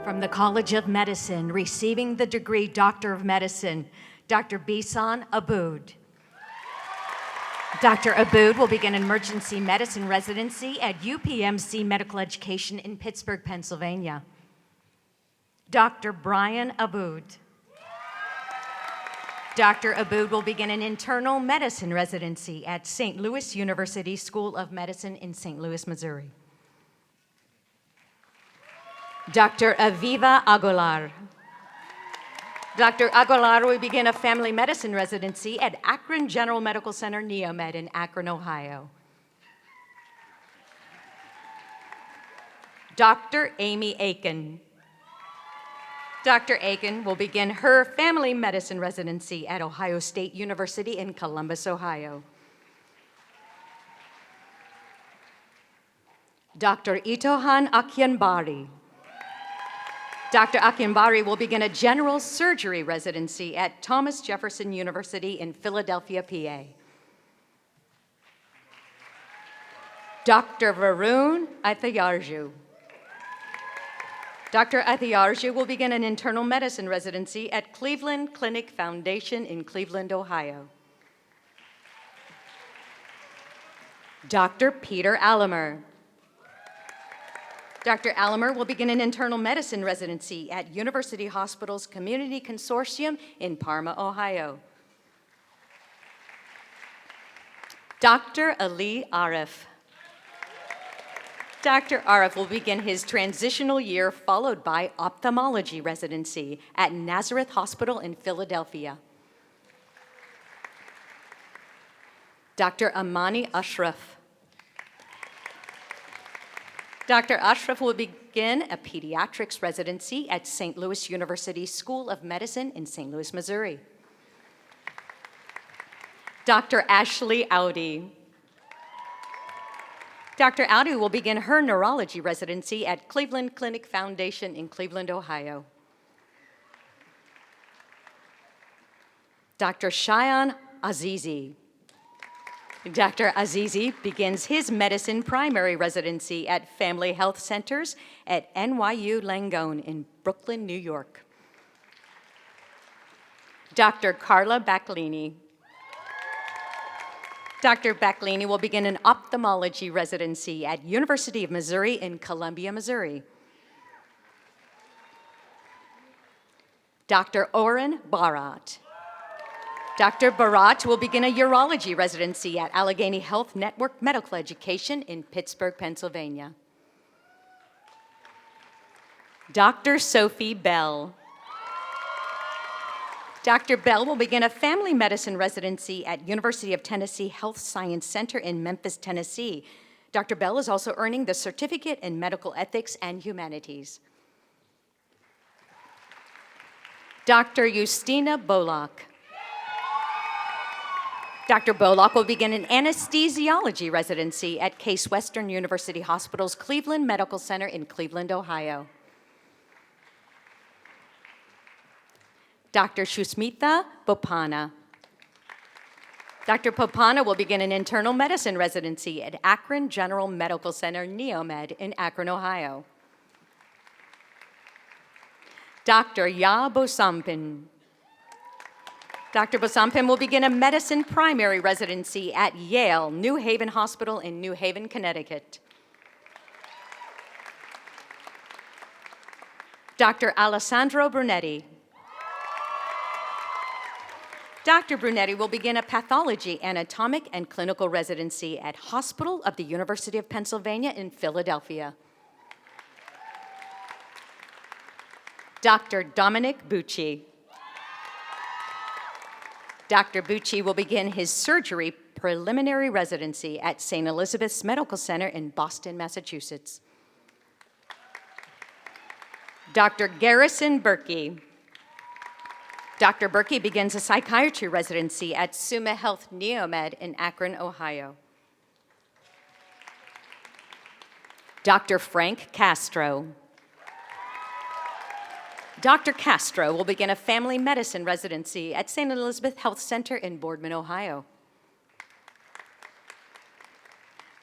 Speaker 6: From the College of Medicine, receiving the degree Doctor of Medicine, Dr. Bisan Aboud. Dr. Aboud will begin emergency medicine residency at UPMC Medical Education in Pittsburgh, Pennsylvania. Dr. Brian Aboud. Dr. Aboud will begin an internal medicine residency at St. Louis University School of Medicine in St. Louis, Missouri. Dr. Aviva Aguilar. Dr. Aguilar will begin a family medicine residency at Akron General Medical Center, NEOMED in Akron, Ohio. Dr. Amy Aiken. Dr. Aiken will begin her family medicine residency at Ohio State University in Columbus, Ohio. Dr. Itohan Akyanbari. Dr. Akyanbari will begin a general surgery residency at Thomas Jefferson University in Philadelphia, PA. Dr. Varun Athayarju. Dr. Athayarju will begin an internal medicine residency at Cleveland Clinic Foundation in Cleveland, Ohio. Dr. Peter Alamer. Dr. Alamer will begin an internal medicine residency at University Hospitals Community Consortium in Parma, Ohio. Dr. Ali Arif. Dr. Arif will begin his transitional year followed by ophthalmology residency at Nazareth Hospital in Philadelphia. Dr. Amani Ashraf. Dr. Ashraf will begin a pediatrics residency at St. Louis University School of Medicine in St. Louis, Missouri. Dr. Ashley Audi. Dr. Audi will begin her neurology residency at Cleveland Clinic Foundation in Cleveland, Ohio. Dr. Shayan Azizi. Dr. Azizi begins his medicine primary residency at Family Health Centers at NYU Langone in Brooklyn, New York. Dr. Carla Baclini. Dr. Baclini will begin an ophthalmology residency at University of Missouri in Columbia, Missouri. Dr. Oren Barat. Dr. Barat will begin a urology residency at Allegheny Health Network Medical Education in Pittsburgh, Pennsylvania. Dr. Sophie Bell. Dr. Bell will begin a family medicine residency at University of Tennessee Health Science Center in Memphis, Tennessee. Dr. Bell is also earning the Certificate in Medical Ethics and Humanities. Dr. Justina Bolak. Dr. Bolak will begin an anesthesiology residency at Case Western University Hospital's Cleveland Medical Center in Cleveland, Ohio. Dr. Shusmitha Bopana. Dr. Bopana will begin an internal medicine residency at Akron General Medical Center, NEOMED, in Akron, Ohio. Dr. Ya Bosampin. Dr. Bosampin will begin a medicine primary residency at Yale New Haven Hospital in New Haven, Connecticut. Dr. Alessandro Brunetti. Dr. Brunetti will begin a pathology, anatomic, and clinical residency at Hospital of the University of Pennsylvania in Philadelphia. Dr. Dominic Bucci. Dr. Bucci will begin his surgery preliminary residency at St. Elizabeth's Medical Center in Boston, Massachusetts. Dr. Garrison Berkey. Dr. Berkey begins a psychiatry residency at Summa Health NEOMED in Akron, Ohio. Dr. Frank Castro. Dr. Castro will begin a family medicine residency at St. Elizabeth Health Center in Boardman, Ohio.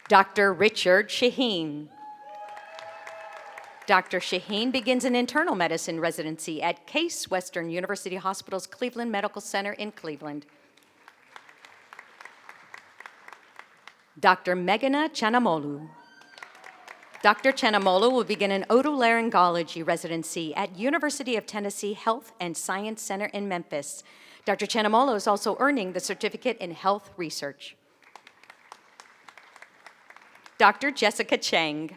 Speaker 6: Dr. Richard Shaheen. Dr. Shaheen begins an internal medicine residency at Case Western University Hospital's Cleveland Medical Center in Cleveland. Dr. Meghana Chanamolu. Dr. Chanamolu will begin an otolaryngology residency at University of Tennessee Health and Science Center in Memphis. Dr. Chanamolu is also earning the Certificate in Health Research. Dr. Jessica Cheng.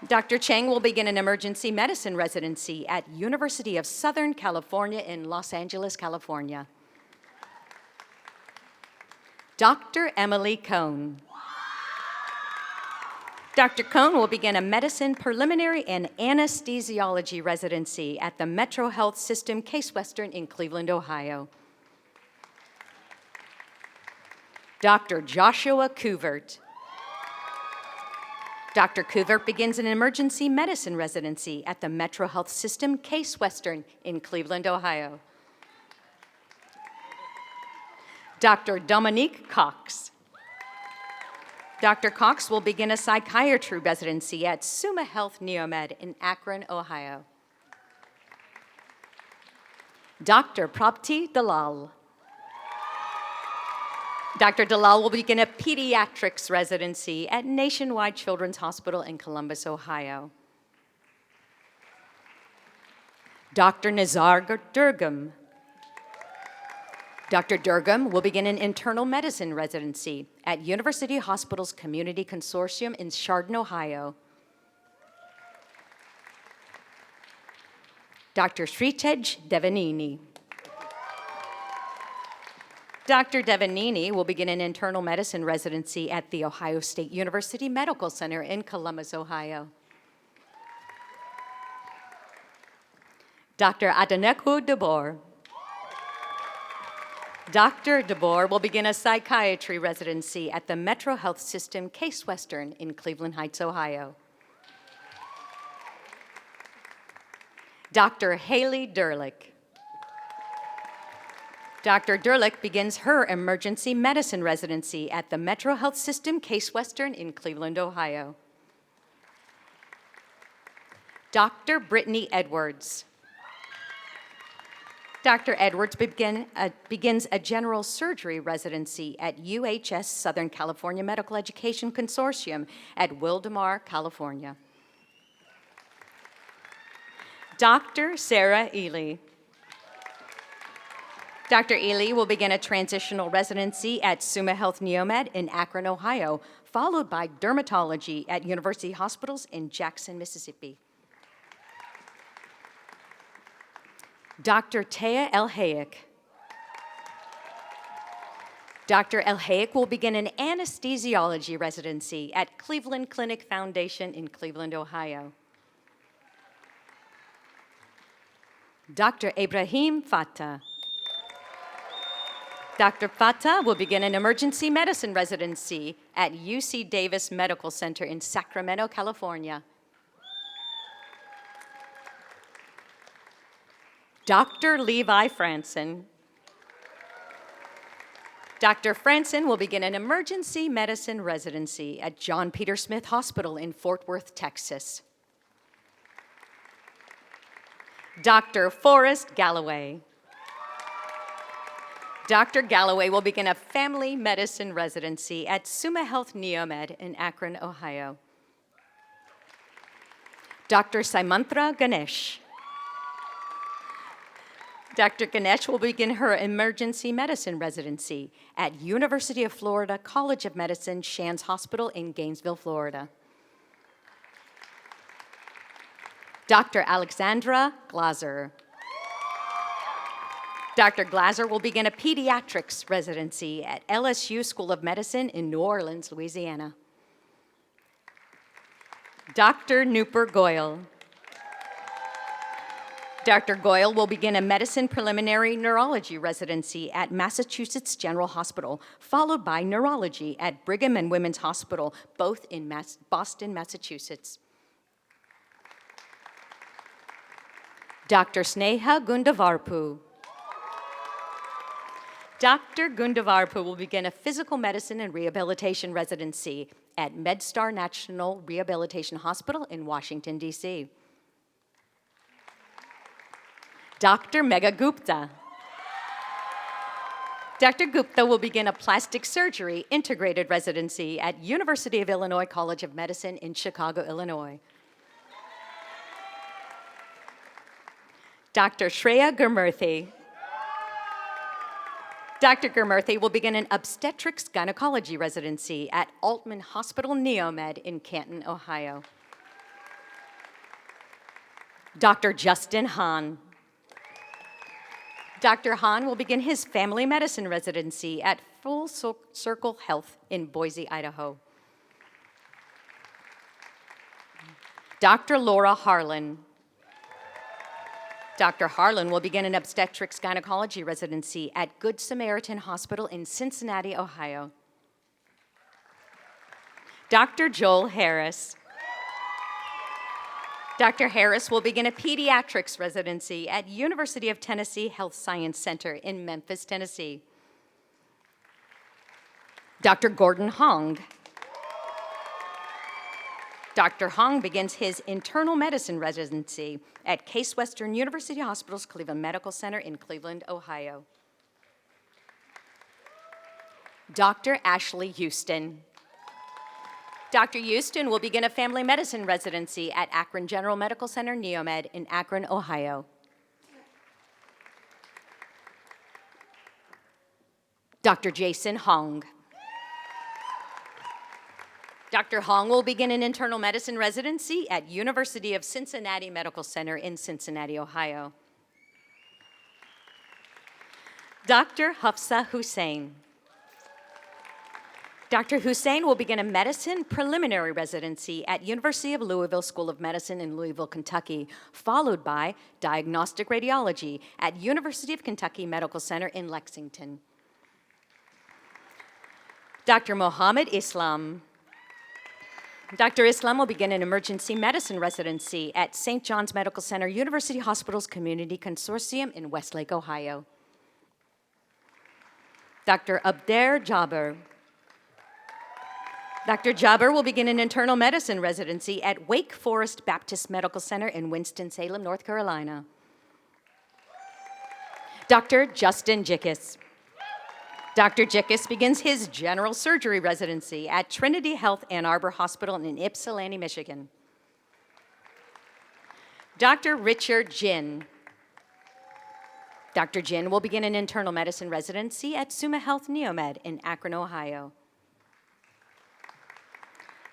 Speaker 6: Dr. Cheng will begin an emergency medicine residency at University of Southern California in Los Angeles, California. Dr. Emily Cohn. Dr. Cohn will begin a medicine preliminary and anesthesiology residency at the Metro Health System Case Western in Cleveland, Ohio. Dr. Joshua Couvert. Dr. Couvert begins an emergency medicine residency at the Metro Health System Case Western in Cleveland, Ohio. Dr. Dominique Cox. Dr. Cox will begin a psychiatry residency at Summa Health NEOMED in Akron, Ohio. Dr. Prapti Dalal. Dr. Dalal will begin a pediatrics residency at Nationwide Children's Hospital in Columbus, Ohio. Dr. Nizar Durgam. Dr. Durgam will begin an internal medicine residency at University Hospitals Community Consortium in Chardon, Ohio. Dr. Sritej Devanini. Dr. Devanini will begin an internal medicine residency at The Ohio State University Medical Center in Columbus, Ohio. Dr. Adeneku Debor. Dr. Debor will begin a psychiatry residency at the Metro Health System Case Western in Cleveland Heights, Ohio. Dr. Haley Durlick. Dr. Durlick begins her emergency medicine residency at the Metro Health System Case Western in Cleveland, Ohio. Dr. Brittany Edwards. Dr. Edwards begins a general surgery residency at UHS Southern California Medical Education Consortium at Wildomar, California. Dr. Sarah Ely. Dr. Ely will begin a transitional residency at Summa Health NEOMED in Akron, Ohio, followed by dermatology at University Hospitals in Jackson, Mississippi. Dr. Taya El-Hayek. Dr. El-Hayek will begin an anesthesiology residency at Cleveland Clinic Foundation in Cleveland, Ohio. Dr. Ibrahim Fattah. Dr. Fattah will begin an emergency medicine residency at UC Davis Medical Center in Sacramento, California. Dr. Levi Franson. Dr. Franson will begin an emergency medicine residency at John Peter Smith Hospital in Fort Worth, Texas. Dr. Forrest Galloway. Dr. Galloway will begin a family medicine residency at Summa Health NEOMED in Akron, Ohio. Dr. Saimantra Ganesh. Dr. Ganesh will begin her emergency medicine residency at University of Florida College of Medicine Shands Hospital in Gainesville, Florida. Dr. Alexandra Glaser. Dr. Glaser will begin a pediatrics residency at LSU School of Medicine in New Orleans, Louisiana. Dr. Nupur Goyal. Dr. Goyal will begin a medicine preliminary neurology residency at Massachusetts General Hospital, followed by neurology at Brigham and Women's Hospital, both in Boston, Massachusetts. Dr. Sneha Gundavarpu. Dr. Gundavarpu will begin a physical medicine and rehabilitation residency at MedStar National Rehabilitation Hospital in Washington, D.C. Dr. Megha Gupta. Dr. Gupta will begin a plastic surgery integrated residency at University of Illinois College of Medicine in Chicago, Illinois. Dr. Shreya Gurmurthy. Dr. Gurmurthy will begin an obstetrics gynecology residency at Altman Hospital NEOMED in Canton, Ohio. Dr. Justin Hahn. Dr. Hahn will begin his family medicine residency at Full Circle Health in Boise, Idaho. Dr. Laura Harlan. Dr. Harlan will begin an obstetrics gynecology residency at Good Samaritan Hospital in Cincinnati, Ohio. Dr. Joel Harris. Dr. Harris will begin a pediatrics residency at University of Tennessee Health Science Center in Memphis, Tennessee. Dr. Gordon Hong. Dr. Hong begins his internal medicine residency at Case Western University Hospital's Cleveland Medical Center in Cleveland, Ohio. Dr. Ashley Houston. Dr. Houston will begin a family medicine residency at Akron General Medical Center, NEOMED in Akron, Ohio. Dr. Jason Hong. Dr. Hong will begin an internal medicine residency at University of Cincinnati Medical Center in Cincinnati, Ohio. Dr. Hafsa Hussein. Dr. Hussein will begin a medicine preliminary residency at University of Louisville School of Medicine in Louisville, Kentucky, followed by diagnostic radiology at University of Kentucky Medical Center in Lexington. Dr. Mohammed Islam. Dr. Islam will begin an emergency medicine residency at St. John's Medical Center, University Hospitals Community Consortium in Westlake, Ohio. Dr. Abder Jaber. Dr. Jaber will begin an internal medicine residency at Wake Forest Baptist Medical Center in Winston-Salem, North Carolina. Dr. Justin Jickis. Dr. Jickis begins his general surgery residency at Trinity Health Ann Arbor Hospital in Ypsilanti, Michigan. Dr. Richard Jin. Dr. Jin will begin an internal medicine residency at Summa Health NeoMed in Akron, Ohio.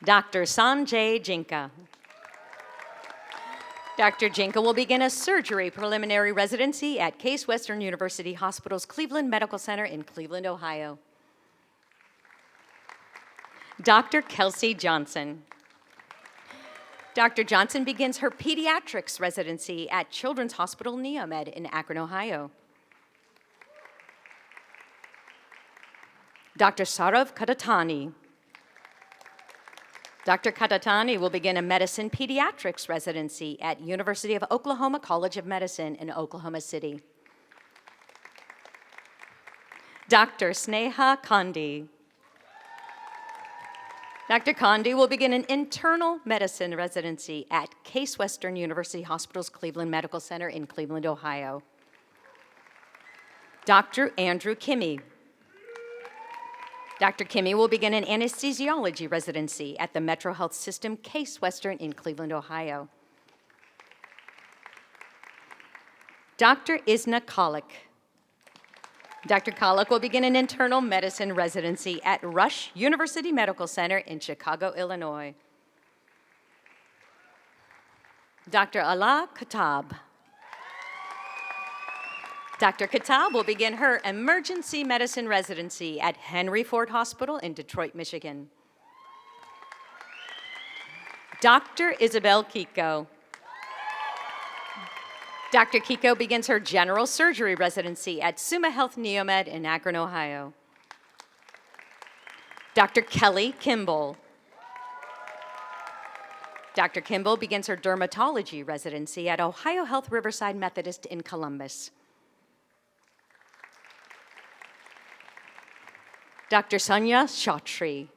Speaker 6: Dr. Sanjay Jinka. Dr. Jinka will begin a surgery preliminary residency at Case Western University Hospital's Cleveland Medical Center in Cleveland, Ohio. Dr. Kelsey Johnson. Dr. Johnson begins her pediatrics residency at Children's Hospital NeoMed in Akron, Ohio. Dr. Sarav Kadatani. Dr. Kadatani will begin a medicine pediatrics residency at University of Oklahoma College of Medicine in Oklahoma City. Dr. Sneha Kandi. Dr. Kandi will begin an internal medicine residency at Case Western University Hospital's Cleveland Medical Center in Cleveland, Ohio. Dr. Andrew Kimmy. Dr. Kimmy will begin an anesthesiology residency at the Metro Health System Case Western in Cleveland, Ohio. Dr. Isna Kalik. Dr. Kalik will begin an internal medicine residency at Rush University Medical Center in Chicago, Illinois. Dr. Ala Khattab. Dr. Khattab will begin her emergency medicine residency at Henry Ford Hospital in Detroit, Michigan. Dr. Isabel Kiko. Dr. Kiko begins her general surgery residency at Summa Health NeoMed in Akron, Ohio. Dr. Kelly Kimball. Dr. Kimball begins her dermatology residency at Ohio Health Riverside Methodist in Columbus. Dr. Sonia Chaudhry.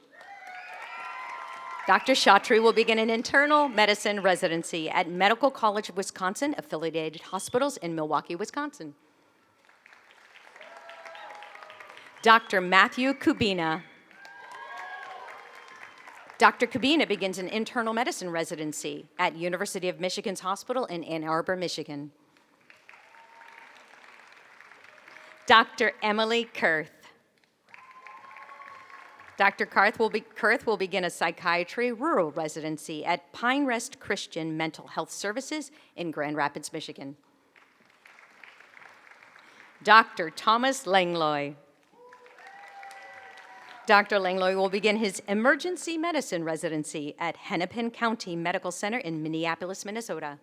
Speaker 6: Dr. Chatri will begin an internal medicine residency at Medical College of Wisconsin affiliated hospitals in Milwaukee, Wisconsin. Dr. Matthew Kubina. Dr. Kubina begins an internal medicine residency at University of Michigan's Hospital in Ann Arbor, Michigan. Dr. Emily Kurth. Dr. Kurth will begin a psychiatry rural residency at Pine Rest Christian Mental Health Services in Grand Rapids, Michigan. Dr. Thomas Langlois. Dr. Langlois will begin his emergency medicine residency at Hennepin County Medical Center in Minneapolis, Minnesota.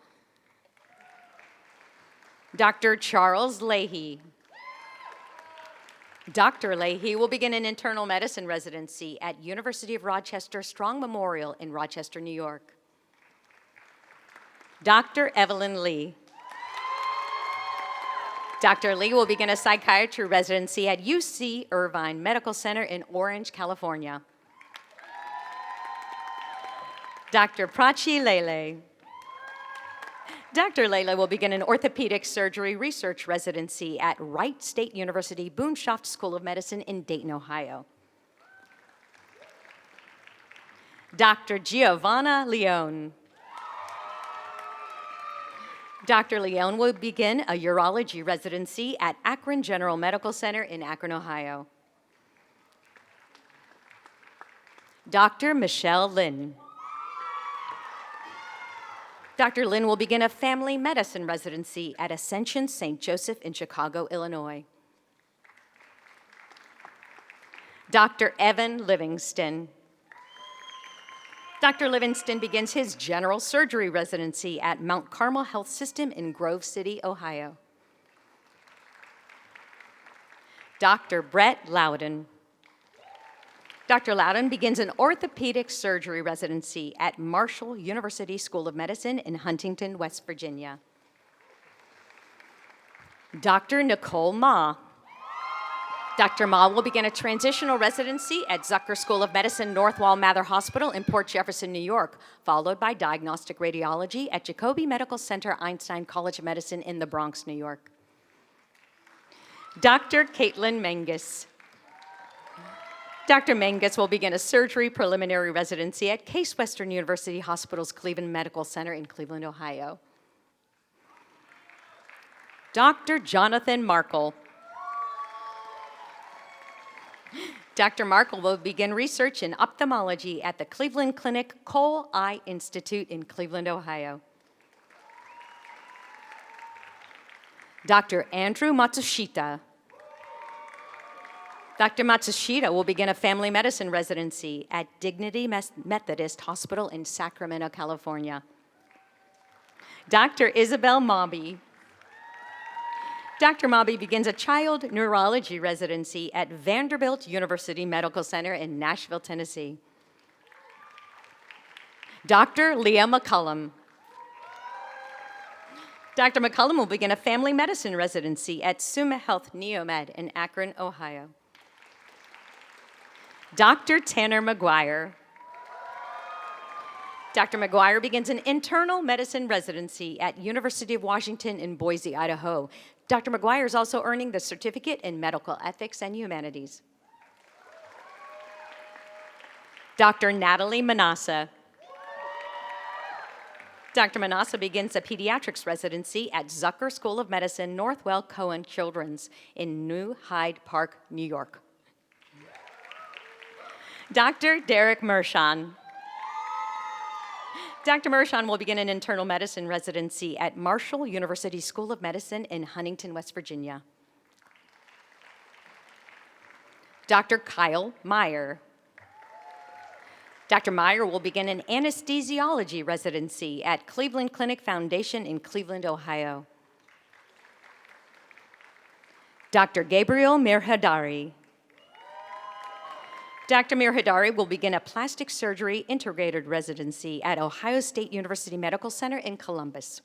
Speaker 6: Dr. Charles Leahy. Dr. Leahy will begin an internal medicine residency at University of Rochester Strong Memorial in Rochester, New York. Dr. Evelyn Lee. Dr. Lee will begin a psychiatry residency at UC Irvine Medical Center in Orange, California. Dr. Prachi Lele. Dr. Lele will begin an orthopedic surgery research residency at Wright State University Boonshoft School of Medicine in Dayton, Ohio. Dr. Giovanna Leone. Dr. Leone will begin a urology residency at Akron General Medical Center in Akron, Ohio. Dr. Michelle Lynn. Dr. Lynn will begin a family medicine residency at Ascension St. Joseph in Chicago, Illinois. Dr. Evan Livingston. Dr. Livingston begins his general surgery residency at Mount Carmel Health System in Grove City, Ohio. Dr. Brett Loudon. Dr. Loudon begins an orthopedic surgery residency at Marshall University School of Medicine in Huntington, West Virginia. Dr. Nicole Ma. Dr. Ma will begin a transitional residency at Zucker School of Medicine Northwell Mather Hospital in Port Jefferson, New York, followed by diagnostic radiology at Jacobi Medical Center Einstein College of Medicine in the Bronx, New York. Dr. Caitlin Menges. Dr. Menges will begin a surgery preliminary residency at Case Western University Hospital's Cleveland Medical Center in Cleveland, Ohio. Dr. Jonathan Markle. Dr. Markle will begin research in ophthalmology at the Cleveland Clinic Cole Eye Institute in Cleveland, Ohio. Dr. Andrew Matsushita. Dr. Matsushita will begin a family medicine residency at Dignity Methodist Hospital in Sacramento, California. Dr. Isabel Mobby. Dr. Mobby begins a child neurology residency at Vanderbilt University Medical Center in Nashville, Tennessee. Dr. Leah McCullum. Dr. McCullum will begin a family medicine residency at Summa Health NEOMED in Akron, Ohio. Dr. Tanner McGuire. Dr. McGuire begins an internal medicine residency at University of Washington in Boise, Idaho. Dr. McGuire is also earning the Certificate in Medical Ethics and Humanities. Dr. Natalie Manassa. Dr. Manassa begins a pediatrics residency at Zucker School of Medicine Northwell Cohen Children's in New Hyde Park, New York. Dr. Derek Mershon. Dr. Mershon will begin an internal medicine residency at Marshall University School of Medicine in Huntington, West Virginia. Dr. Kyle Meyer. Dr. Meyer will begin an anesthesiology residency at Cleveland Clinic Foundation in Cleveland, Ohio. Dr. Gabriel Mirhadari. Dr. Mirhadari will begin a plastic surgery integrated residency at Ohio State University Medical Center in Columbus.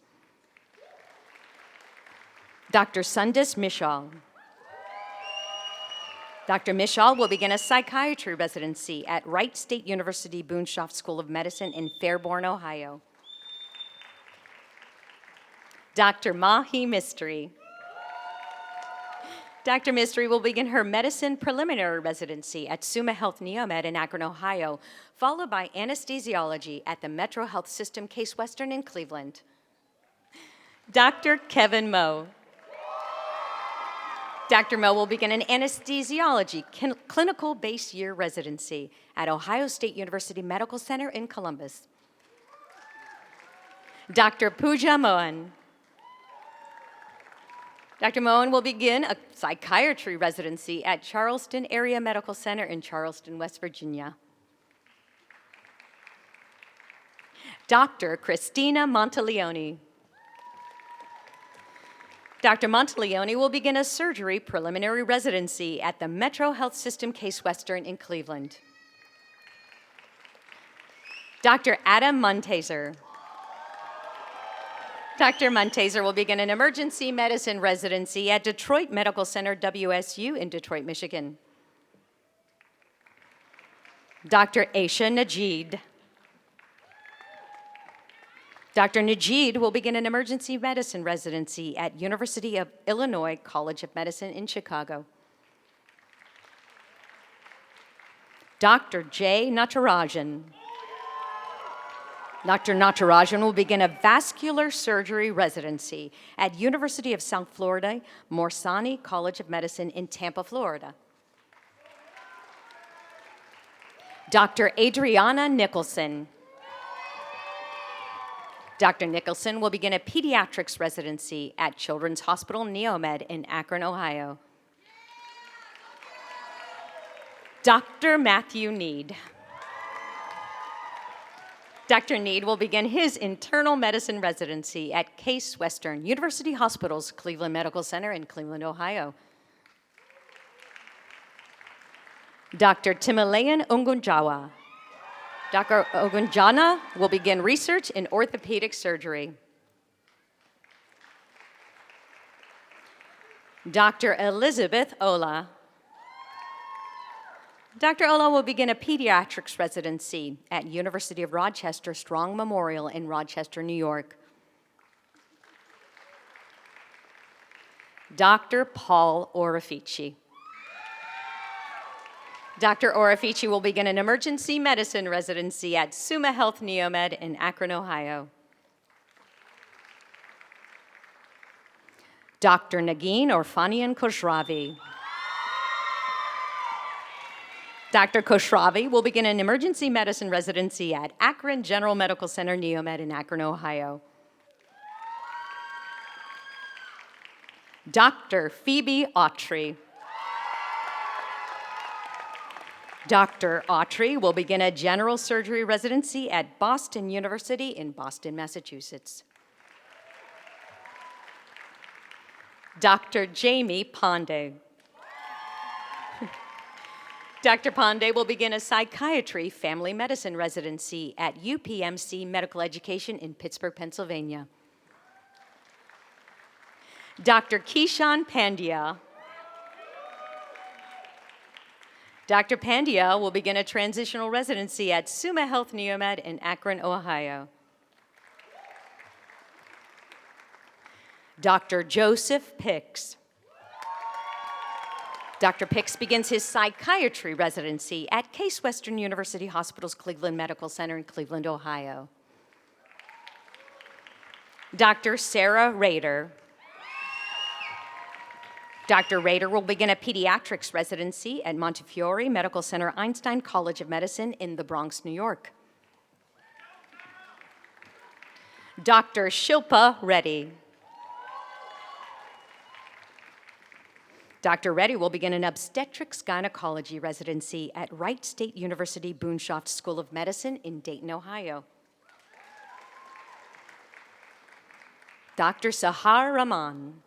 Speaker 6: Dr. Sundis Mishal. Dr. Mishal will begin a psychiatry residency at Wright State University Boonshoft School of Medicine in Fairborn, Ohio. Dr. Mahi Mistry. Dr. Mistry will begin her medicine preliminary residency at Summa Health NEOMED in Akron, Ohio, followed by anesthesiology at the Metro Health System Case Western in Cleveland. Dr. Kevin Moe. Dr. Moe will begin an anesthesiology clinical base year residency at Ohio State University Medical Center in Columbus. Dr. Pooja Mohan. Dr. Mohan will begin a psychiatry residency at Charleston Area Medical Center in Charleston, West Virginia. Dr. Christina Monteleone. Dr. Monteleone will begin a surgery preliminary residency at the Metro Health System Case Western in Cleveland. Dr. Adam Muntaser. Dr. Muntaser will begin an emergency medicine residency at Detroit Medical Center WSU in Detroit, Michigan. Dr. Aisha Najeed. Dr. Najeed will begin an emergency medicine residency at University of Illinois College of Medicine in Chicago. Dr. J. Natarajan. Dr. Natarajan will begin a vascular surgery residency at University of South Florida, Morsani College of Medicine in Tampa, Florida. Dr. Adriana Nicholson. Dr. Nicholson will begin a pediatrics residency at Children's Hospital NEOMED in Akron, Ohio. Dr. Matthew Need. Dr. Need will begin his internal medicine residency at Case Western University Hospital's Cleveland Medical Center in Cleveland, Ohio. Dr. Timalayan Ungunjawa. Dr. Ogunjana will begin research in orthopedic surgery. Dr. Elizabeth Ola. Dr. Ola will begin a pediatrics residency at University of Rochester Strong Memorial in Rochester, New York. Dr. Paul Orafici. Dr. Orafici will begin an emergency medicine residency at Summa Health NEOMED in Akron, Ohio. Dr. Nagin Orfanian Koshravi. Dr. Koshravi will begin an emergency medicine residency at Akron General Medical Center NEOMED in Akron, Ohio. Dr. Phoebe Autry. Dr. Autry will begin a general surgery residency at Boston University in Boston, Massachusetts. Dr. Jamie Pandey. Dr. Pandey will begin a psychiatry family medicine residency at UPMC Medical Education in Pittsburgh, Pennsylvania. Dr. Kishan Pandya. Dr. Pandya will begin a transitional residency at Summa Health NEOMED in Akron, Ohio. Dr. Joseph Pix. Dr. Pix begins his psychiatry residency at Case Western University Hospital's Cleveland Medical Center in Cleveland, Ohio. Dr. Sarah Rader. Dr. Rader will begin a pediatrics residency at Montefiore Medical Center Einstein College of Medicine in the Bronx, New York. Dr. Shilpa Reddy. Dr. Reddy will begin an obstetrics gynecology residency at Wright State University Boonshoft School of Medicine in Dayton, Ohio. Dr. Sahar Rahman.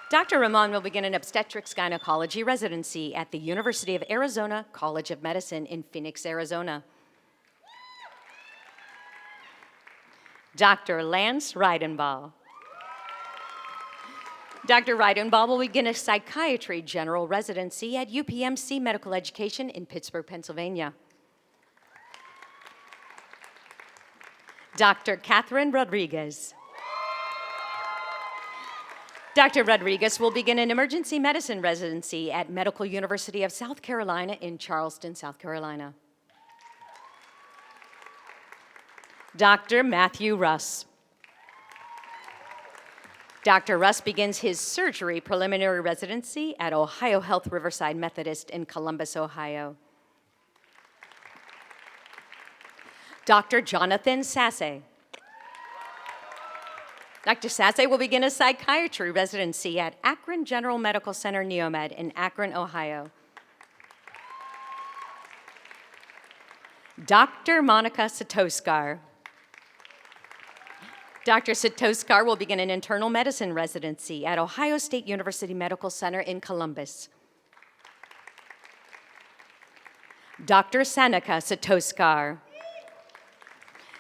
Speaker 6: Dr. Rahman will begin an obstetrics gynecology residency at the University of Arizona College of Medicine in Phoenix, Arizona. Dr. Lance Reidenbaugh. Dr. Reidenbaugh will begin a psychiatry general residency at UPMC Medical Education in Pittsburgh, Pennsylvania. Dr. Catherine Rodriguez. Dr. Rodriguez will begin an emergency medicine residency at Medical University of South Carolina in Charleston, South Carolina. Dr. Matthew Russ. Dr. Russ begins his surgery preliminary residency at Ohio Health Riverside Methodist in Columbus, Ohio. Dr. Jonathan Sasse. Dr. Sasse will begin a psychiatry residency at Akron General Medical Center NEOMED in Akron, Ohio. Dr. Monica Satoskar. Dr. Satoskar will begin an internal medicine residency at Ohio State University Medical Center in Columbus. Dr. Sanika Satoskar.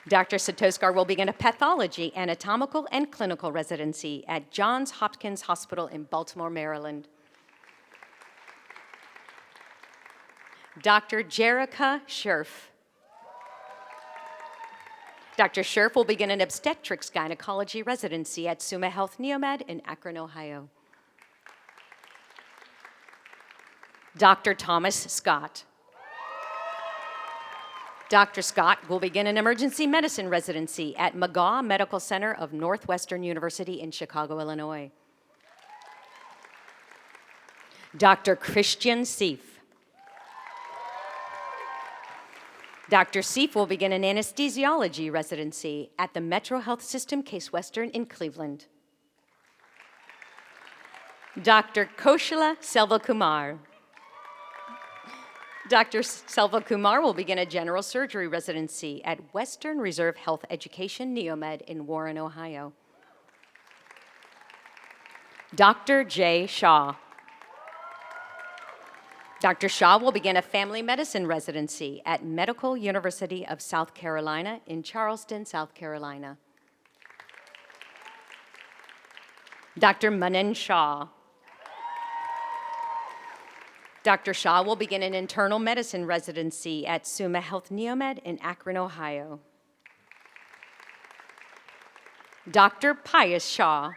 Speaker 6: Dr. Satoskar will begin a pathology, anatomical, and clinical residency at Johns Hopkins Hospital in Baltimore, Maryland. Dr. Jerica Scherf. Dr. Scherf will begin an obstetrics gynecology residency at Summa Health NEOMED in Akron, Ohio. Dr. Thomas Scott. Dr. Scott will begin an emergency medicine residency at McGaw Medical Center of Northwestern University in Chicago, Illinois. Dr. Christian Seif. Dr. Seif will begin an anesthesiology residency at the Metro Health System Case Western in Cleveland. Dr. Koshila Selvakumar. Dr. Selvakumar will begin a general surgery residency at Western Reserve Health Education NEOMED in Warren, Ohio. Dr. Jay Shaw. Dr. Shaw will begin a family medicine residency at Medical University of South Carolina in Charleston, South Carolina. Dr. Manan Shah. Dr. Shah will begin an internal medicine residency at Summa Health NEOMED in Akron, Ohio. Dr. Pius Shaw.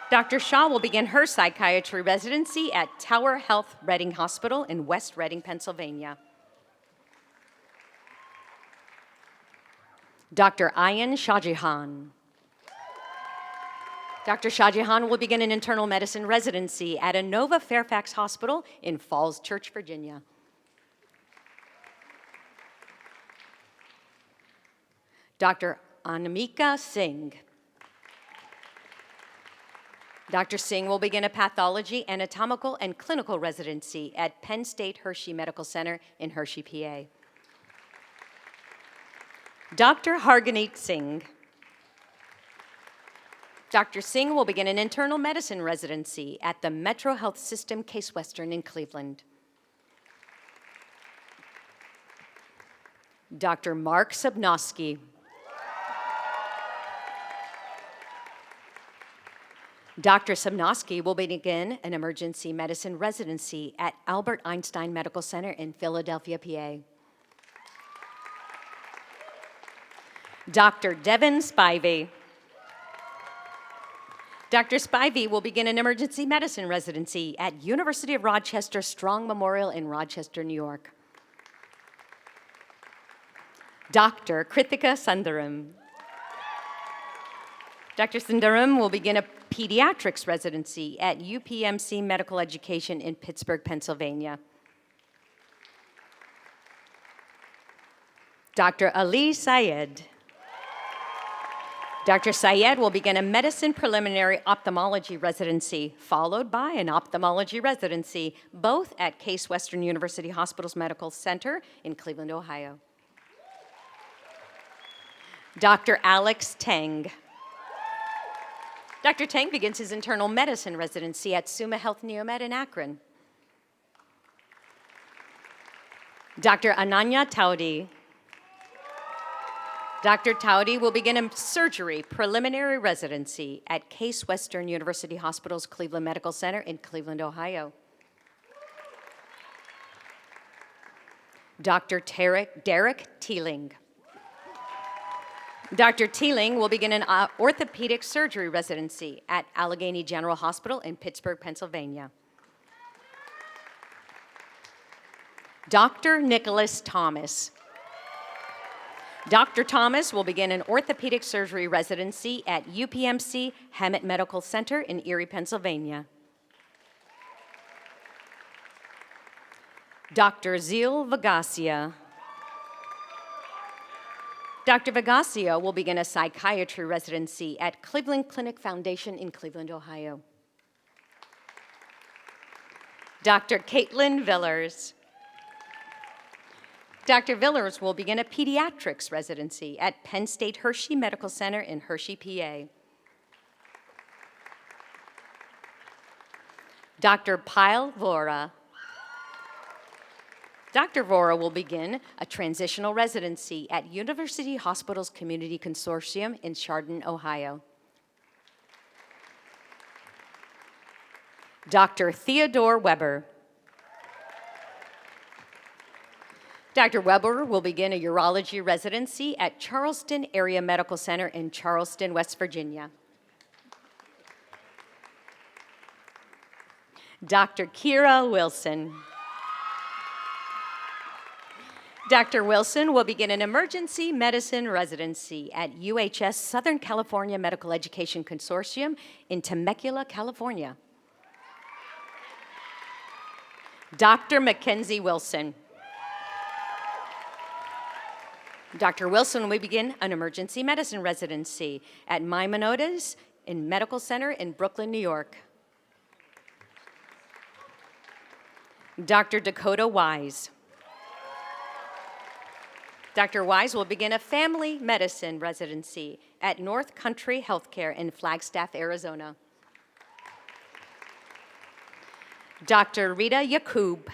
Speaker 6: Dr. Shaw will begin her psychiatry residency at Tower Health Reading Hospital in West Reading, Pennsylvania. Dr. Ayan Shahjahan. Dr. Shahjahan will begin an internal medicine residency at Inova Fairfax Hospital in Falls Church, Virginia. Dr. Anamika Singh. Dr. Singh will begin a pathology, anatomical, and clinical residency at Penn State Hershey Medical Center in Hershey, PA. Dr. Harganeet Singh. Dr. Singh will begin an internal medicine residency at the Metro Health System Case Western in Cleveland. Dr. Mark Subnosky. Dr. Subnosky will begin an emergency medicine residency at Albert Einstein Medical Center in Philadelphia, PA. Dr. Devin Spivey. Dr. Spivey will begin an emergency medicine residency at University of Rochester Strong Memorial in Rochester, New York. Dr. Krithika Sundaram. Dr. Sundaram will begin a pediatrics residency at UPMC Medical Education in Pittsburgh, Pennsylvania. Dr. Ali Syed. Dr. Syed will begin a medicine preliminary ophthalmology residency, followed by an ophthalmology residency, both at Case Western University Hospital's Medical Center in Cleveland, Ohio. Dr. Alex Teng. Dr. Teng begins his internal medicine residency at Summa Health NEOMED in Akron. Dr. Ananya Taudi. Dr. Towdy will begin a surgery preliminary residency at Case Western University Hospital's Cleveland Medical Center in Cleveland, Ohio. Dr. Derek Teeling. Dr. Teeling will begin an orthopedic surgery residency at Allegheny General Hospital in Pittsburgh, Pennsylvania. Dr. Nicholas Thomas. Dr. Thomas will begin an orthopedic surgery residency at UPMC Hammett Medical Center in Erie, Pennsylvania. Dr. Zil Vagasia. Dr. Vagasia will begin a psychiatry residency at Cleveland Clinic Foundation in Cleveland, Ohio. Dr. Caitlin Villers. Dr. Villers will begin a pediatrics residency at Penn State Hershey Medical Center in Hershey, PA. Dr. Pyle Vora. Dr. Vora will begin a transitional residency at University Hospitals Community Consortium in Chardon, Ohio. Dr. Theodore Weber. Dr. Weber will begin a urology residency at Charleston Area Medical Center in Charleston, West Virginia. Dr. Kira Wilson. Dr. Wilson will begin an emergency medicine residency at UHS Southern California Medical Education Consortium in Temecula, California. Dr. Mackenzie Wilson. Dr. Wilson will begin an emergency medicine residency at Maimonides Medical Center in Brooklyn, New York. Dr. Dakota Wise. Dr. Wise will begin a family medicine residency at North Country Healthcare in Flagstaff, Arizona. Dr. Rita Yakub.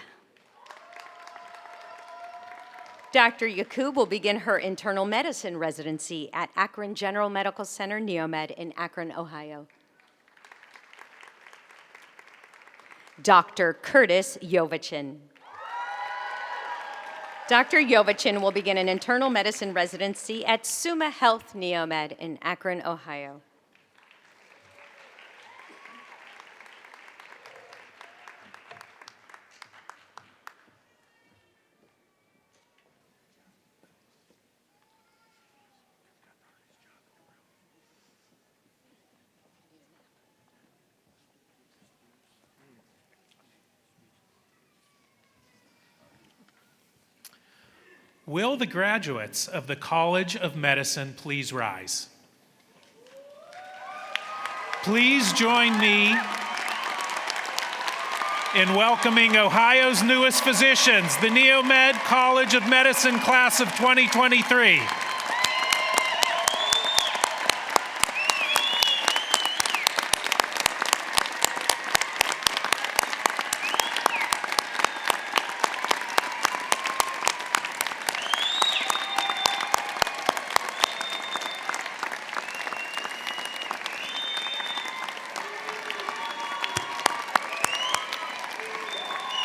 Speaker 6: Dr. Yakub will begin her internal medicine residency at Akron General Medical Center, NEOMED in Akron, Ohio. Dr. Curtis Yovachin. Dr. Yovachin will begin an internal medicine residency at Summa Health NEOMED in Akron, Ohio.
Speaker 5: Will the graduates of the College of Medicine please rise? Please join me in welcoming Ohio's newest physicians, the NEOMED College of Medicine class of 2023.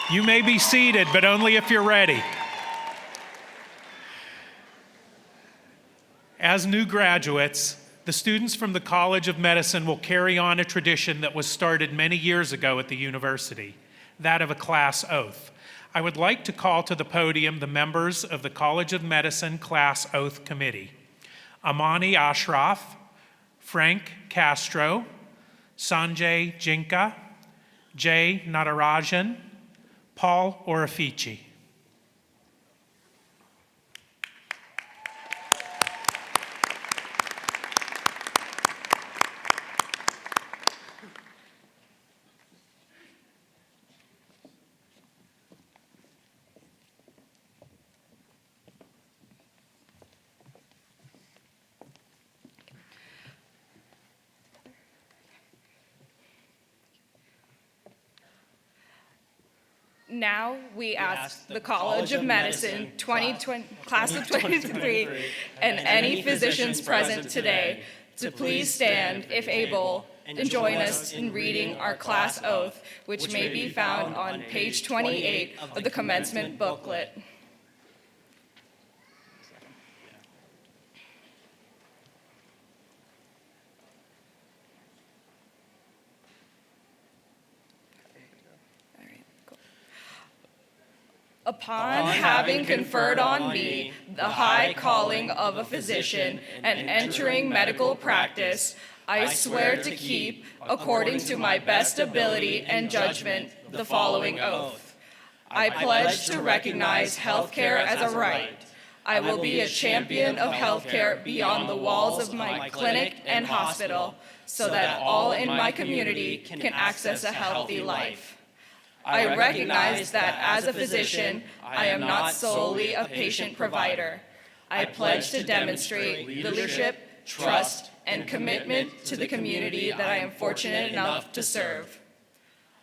Speaker 5: You may be seated, but only if you're ready. As new graduates, the students from the College of Medicine will carry on a tradition that was started many years ago at the university, that of a class oath. I would like to call to the podium the members of the College of Medicine Class Oath Committee: Amani Ashraf, Frank Castro, Sanjay Jinka, Jay Natarajan, Paul Orafici.
Speaker 7: Now we ask the College of Medicine 2020, class of 2023 and any physicians present today to please stand, if able, and join us in reading our class oath, which may be found on page 28 of the commencement booklet. Upon having conferred on me the high calling of a physician and entering medical practice, I swear to keep, according to my best ability and judgment, the following oath. I pledge to recognize healthcare as a right. I will be a champion of healthcare beyond the walls of my clinic and hospital, so that all in my community can access a healthy life. I recognize that as a physician, I am not solely a patient provider. I pledge to demonstrate leadership, trust, and commitment to the community that I am fortunate enough to serve.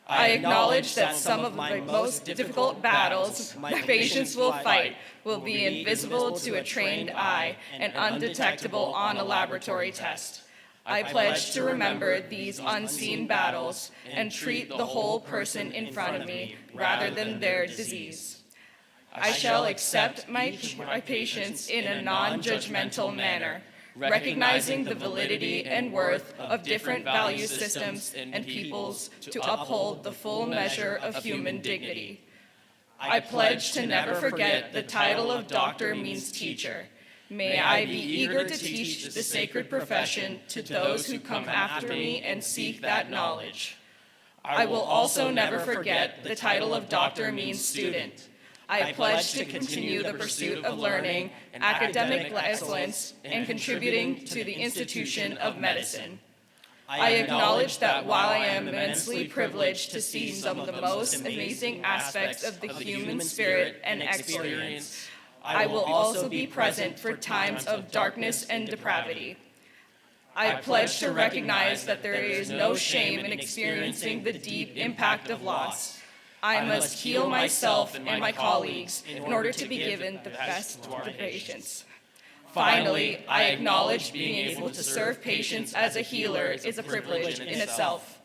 Speaker 7: I acknowledge that some of the most difficult battles my patients will fight will be invisible to a trained eye and undetectable on a laboratory test. I pledge to remember these unseen battles and treat the whole person in front of me rather than their disease. I shall accept my patients in a non-judgmental manner, recognizing the validity and worth of different value systems and peoples to uphold the full measure of human dignity. I pledge to never forget the title of doctor means teacher. May I be eager to teach the sacred profession to those who come after me and seek that knowledge. I will also never forget the title of doctor means student. I pledge to continue the pursuit of learning, academic excellence, and contributing to the institution of medicine. I acknowledge that while I am immensely privileged to see some of the most amazing aspects of the human spirit and experience, I will also be present for times of darkness and depravity. I pledge to recognize that there is no shame in experiencing the deep impact of loss. I must heal myself and my colleagues in order to be given the best to the patients. Finally, I acknowledge being able to serve patients as a healer is a privilege in itself.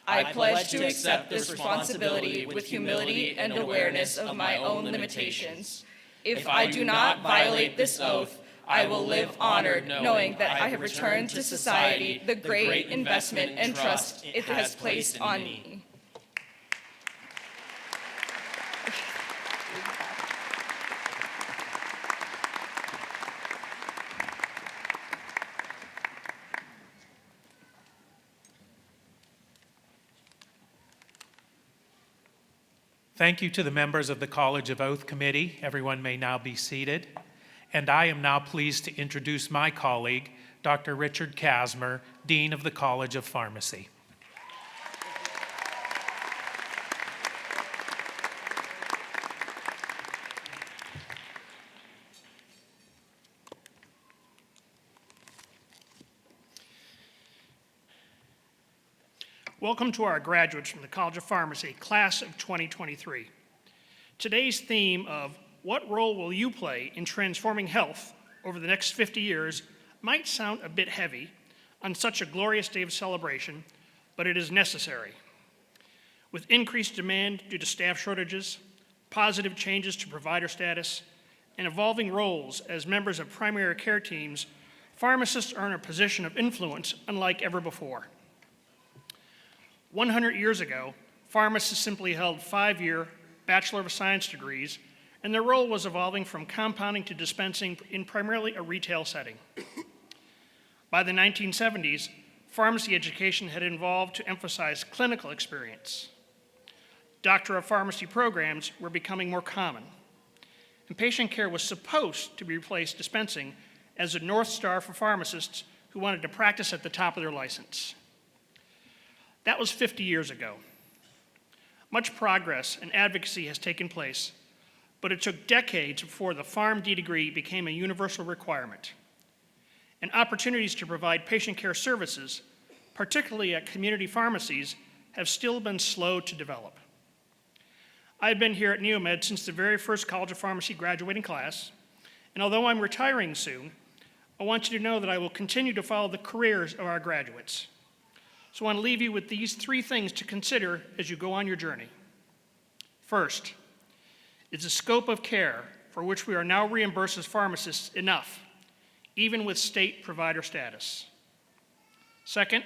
Speaker 7: I pledge to accept this responsibility with humility and awareness of my own limitations. If I do not violate this oath, I will live honored knowing that I have returned to society the great investment and trust it has placed on me.
Speaker 5: Thank you to the members of the College of Oath Committee. Everyone may now be seated. And I am now pleased to introduce my colleague, Dr. Richard Kasmer, Dean of the College of Pharmacy.
Speaker 8: Welcome to our graduates from the College of Pharmacy, class of 2023. Today's theme of what role will you play in transforming health over the next 50 years might sound a bit heavy on such a glorious day of celebration, but it is necessary. With increased demand due to staff shortages, positive changes to provider status, and evolving roles as members of primary care teams, pharmacists are in a position of influence unlike ever before. 100 years ago, pharmacists simply held 5-year Bachelor of Science degrees, and their role was evolving from compounding to dispensing in primarily a retail setting. By the 1970s, pharmacy education had evolved to emphasize clinical experience. Doctor of Pharmacy programs were becoming more common, and patient care was supposed to replace dispensing as a North Star for pharmacists who wanted to practice at the top of their license. That was 50 years ago. Much progress and advocacy has taken place, but it took decades before the Pharm.D degree became a universal requirement. And opportunities to provide patient care services, particularly at community pharmacies, have still been slow to develop. I've been here at NEOMED since the very first College of Pharmacy graduating class, and although I'm retiring soon, I want you to know that I will continue to follow the careers of our graduates. So I want to leave you with these 3 things to consider as you go on your journey. First, is the scope of care for which we are now reimbursed as pharmacists enough, even with state provider status? Second,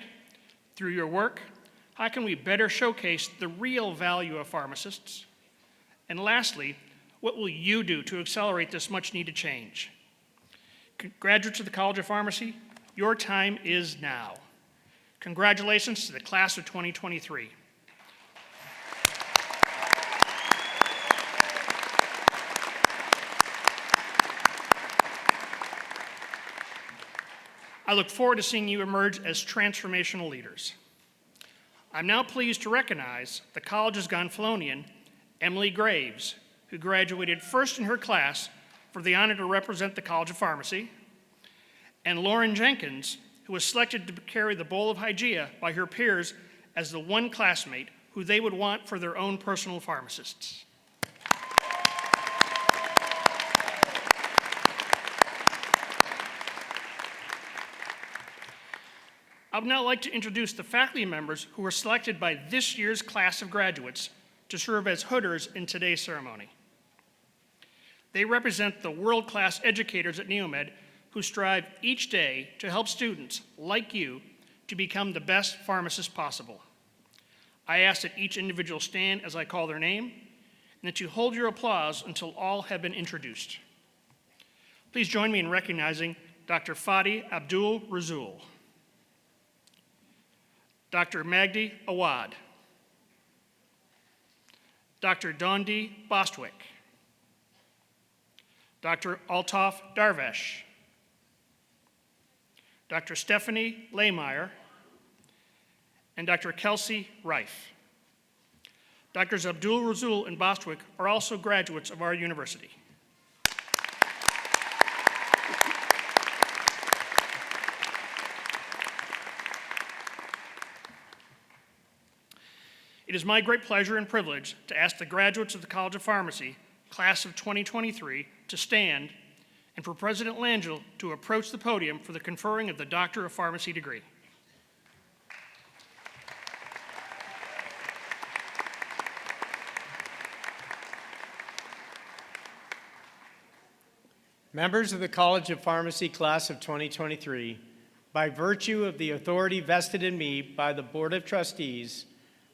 Speaker 8: through your work, how can we better showcase the real value of pharmacists? And lastly, what will you do to accelerate this much-needed change? Graduates of the College of Pharmacy, your time is now. Congratulations to the class of 2023. I look forward to seeing you emerge as transformational leaders. I'm now pleased to recognize the college's Gonfalonian, Emily Graves, who graduated first in her class for the honor to represent the College of Pharmacy, and Lauren Jenkins, who was selected to carry the bowl of Hygeia by her peers as the one classmate who they would want for their own personal pharmacists. I would now like to introduce the faculty members who were selected by this year's class of graduates to serve as hooders in today's ceremony. They represent the world-class educators at NEOMED who strive each day to help students like you to become the best pharmacists possible. I ask that each individual stand as I call their name and that you hold your applause until all have been introduced. Please join me in recognizing Dr. Fadi Abdul Razul, Dr. Magdi Awad, Dr. Dondi Bostwick, Dr. Altaf Darvesh, Dr. Stephanie Lehmeyer, and Dr. Kelsey Reif. Drs. Abdul Razul and Bostwick are also graduates of our university. It is my great pleasure and privilege to ask the graduates of the College of Pharmacy, class of 2023, to stand and for President Langell to approach the podium for the conferring of the Doctor of Pharmacy degree.
Speaker 2: Members of the College of Pharmacy class of 2023, by virtue of the authority vested in me by the Board of Trustees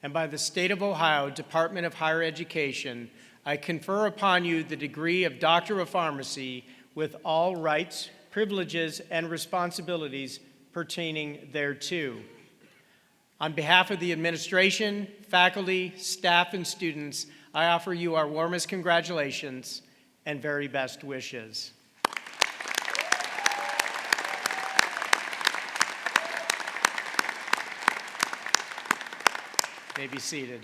Speaker 2: and by the State of Ohio Department of Higher Education, I confer upon you the degree of Doctor of Pharmacy with all rights, privileges, and responsibilities pertaining thereto. On behalf of the administration, faculty, staff, and students, I offer you our warmest congratulations and very best wishes. You may be seated.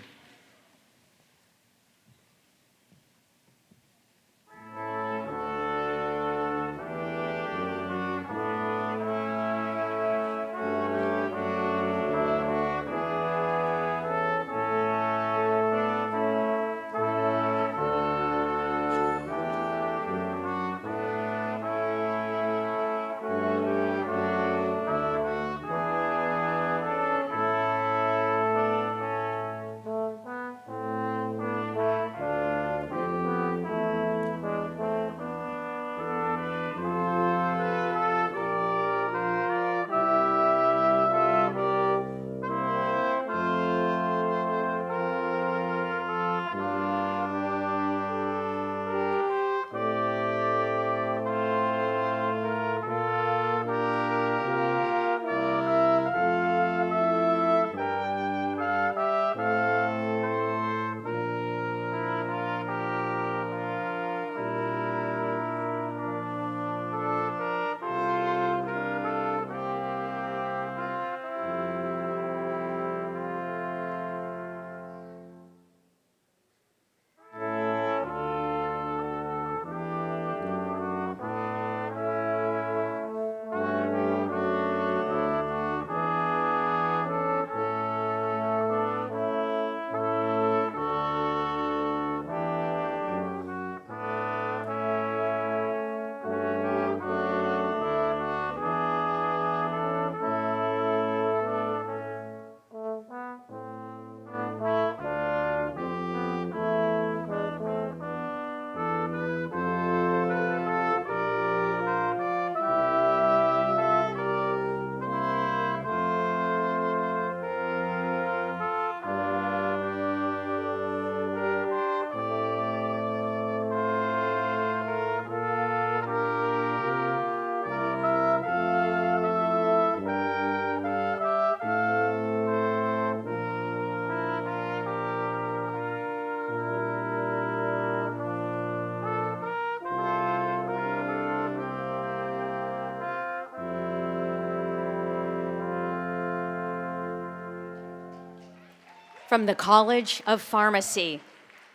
Speaker 6: From the College of Pharmacy,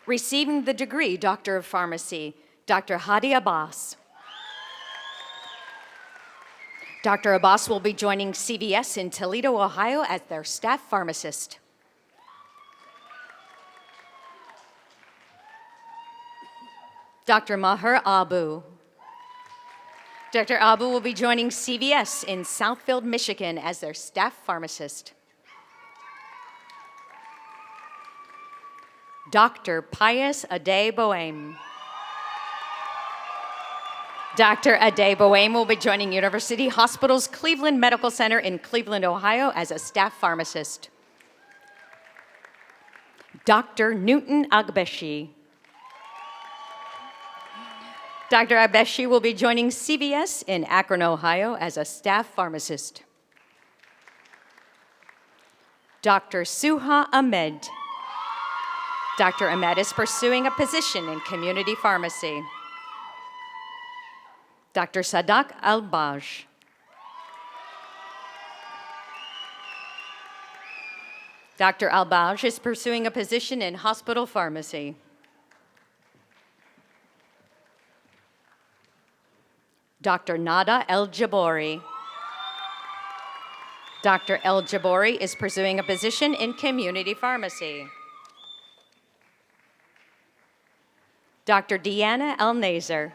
Speaker 6: receiving the degree Doctor of Pharmacy, Dr. Hadi Abbas. Dr. Abbas will be joining CVS in Toledo, Ohio as their staff pharmacist. Dr. Maher Abu. Dr. Abu will be joining CVS in Southfield, Michigan as their staff pharmacist. Dr. Pius Adeboem. Dr. Adeboem will be joining University Hospital's Cleveland Medical Center in Cleveland, Ohio as a staff pharmacist. Dr. Newton Agbeshi. Dr. Agbeshi will be joining CVS in Akron, Ohio as a staff pharmacist. Dr. Suha Ahmed. Dr. Ahmed is pursuing a position in community pharmacy. Dr. Sadak Al-Baj. Dr. Al-Baj is pursuing a position in hospital pharmacy. Dr. Nada El-Jabori. Dr. El-Jabori is pursuing a position in community pharmacy. Dr. Deanna El-Nazer.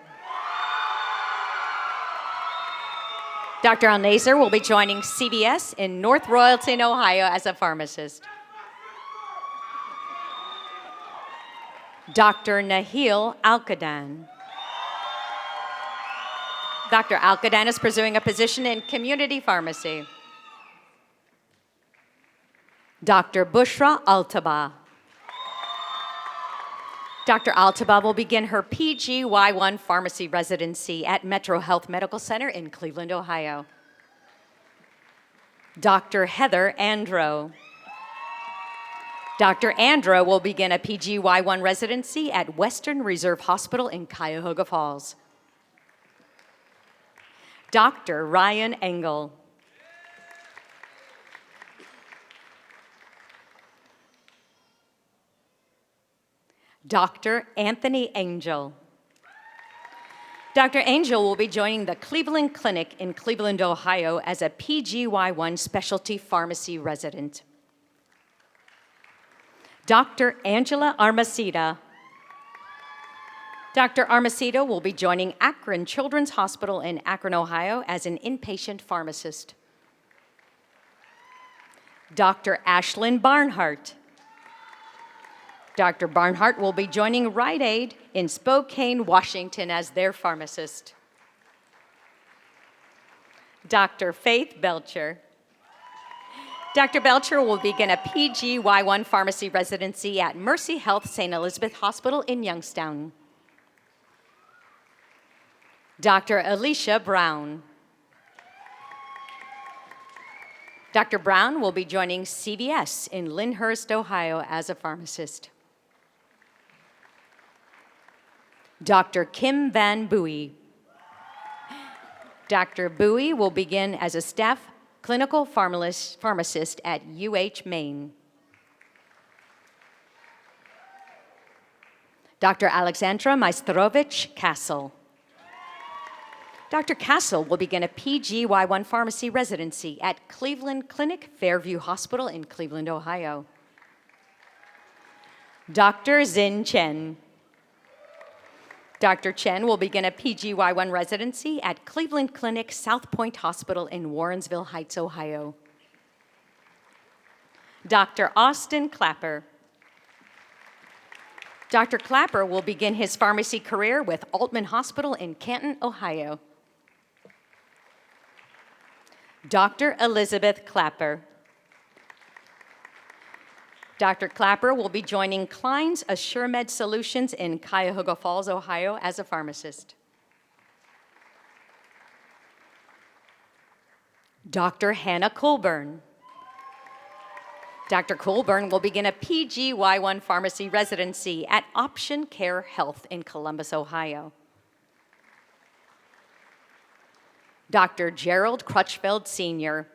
Speaker 6: Dr. El-Nazer will be joining CVS in North Royalton, Ohio as a pharmacist. Dr. Nahil Al-Qadan. Dr. Al-Qadan is pursuing a position in community pharmacy. Dr. Bushra Altaba. Dr. Altaba will begin her PGY1 pharmacy residency at Metro Health Medical Center in Cleveland, Ohio. Dr. Heather Andro. Dr. Andro will begin a PGY1 residency at Western Reserve Hospital in Cuyahoga Falls. Dr. Ryan Engel. Dr. Anthony Angel. Dr. Angel will be joining the Cleveland Clinic in Cleveland, Ohio as a PGY1 specialty pharmacy resident. Dr. Angela Armacida. Dr. Armacida will be joining Akron Children's Hospital in Akron, Ohio as an inpatient pharmacist. Dr. Ashlyn Barnhart. Dr. Barnhart will be joining Rite Aid in Spokane, Washington as their pharmacist. Dr. Faith Belcher. Dr. Belcher will begin a PGY1 pharmacy residency at Mercy Health St. Elizabeth Hospital in Youngstown. Dr. Alicia Brown. Dr. Brown will be joining CVS in Lyndhurst, Ohio as a pharmacist. Dr. Kim Van Bowie. Dr. Bowie will begin as a staff clinical pharmacist at UH Maine. Dr. Alexandra Maestrovich Castle. Dr. Castle will begin a PGY1 pharmacy residency at Cleveland Clinic Fairview Hospital in Cleveland, Ohio. Dr. Xin Chen. Dr. Chen will begin a PGY1 residency at Cleveland Clinic South Point Hospital in Warrensville Heights, Ohio. Dr. Austin Clapper. Dr. Clapper will begin his pharmacy career with Altman Hospital in Canton, Ohio. Dr. Elizabeth Clapper. Dr. Clapper will be joining Klein's AssureMed Solutions in Cuyahoga Falls, Ohio as a pharmacist. Dr. Hannah Colburn. Dr. Colburn will begin a PGY1 pharmacy residency at Option Care Health in Columbus, Ohio. Dr. Gerald Crutchfield Sr.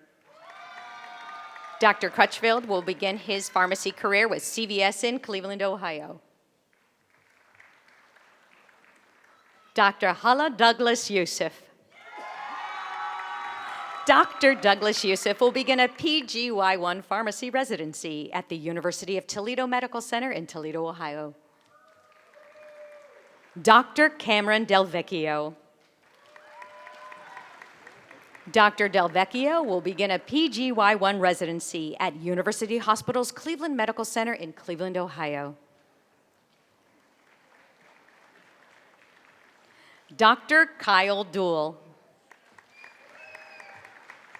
Speaker 6: Dr. Crutchfield will begin his pharmacy career with CVS in Cleveland, Ohio. Dr. Hala Douglas Yusuf. Dr. Douglas Yusuf will begin a PGY1 pharmacy residency at the University of Toledo Medical Center in Toledo, Ohio. Dr. Cameron Del Vecchio. Dr. Del Vecchio will begin a PGY1 residency at University Hospital's Cleveland Medical Center in Cleveland, Ohio. Dr. Kyle Duell.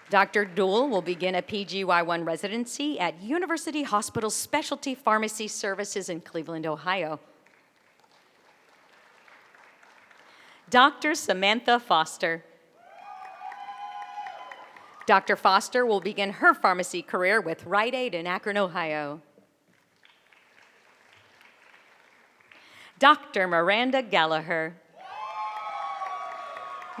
Speaker 6: Dr. Duell will begin a PGY1 residency at University Hospital's Specialty Pharmacy Services in Cleveland, Ohio. Dr. Samantha Foster. Dr. Foster will begin her pharmacy career with Rite Aid in Akron, Ohio. Dr. Miranda Gallagher.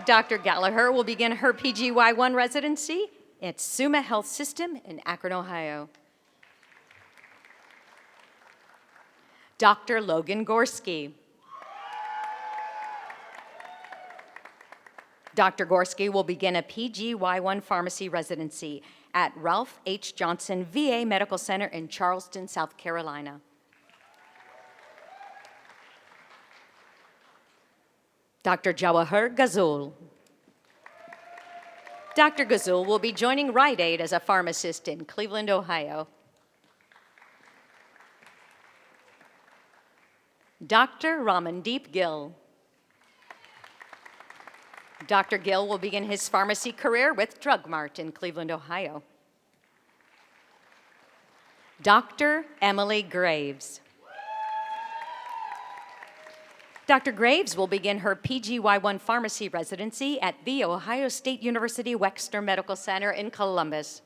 Speaker 6: Dr. Gallagher will begin her PGY1 residency at Summa Health System in Akron, Ohio. Dr. Logan Gorski. Dr. Gorski will begin a PGY1 pharmacy residency at Ralph H. Johnson VA Medical Center in Charleston, South Carolina. Dr. Jawahar Ghazul. Dr. Ghazul will be joining Rite Aid as a pharmacist in Cleveland, Ohio. Dr. Ramandeep Gill. Dr. Gill will begin his pharmacy career with Drug Mart in Cleveland, Ohio. Dr. Emily Graves. Dr. Graves will begin her PGY1 pharmacy residency at The Ohio State University Wexner Medical Center in Columbus.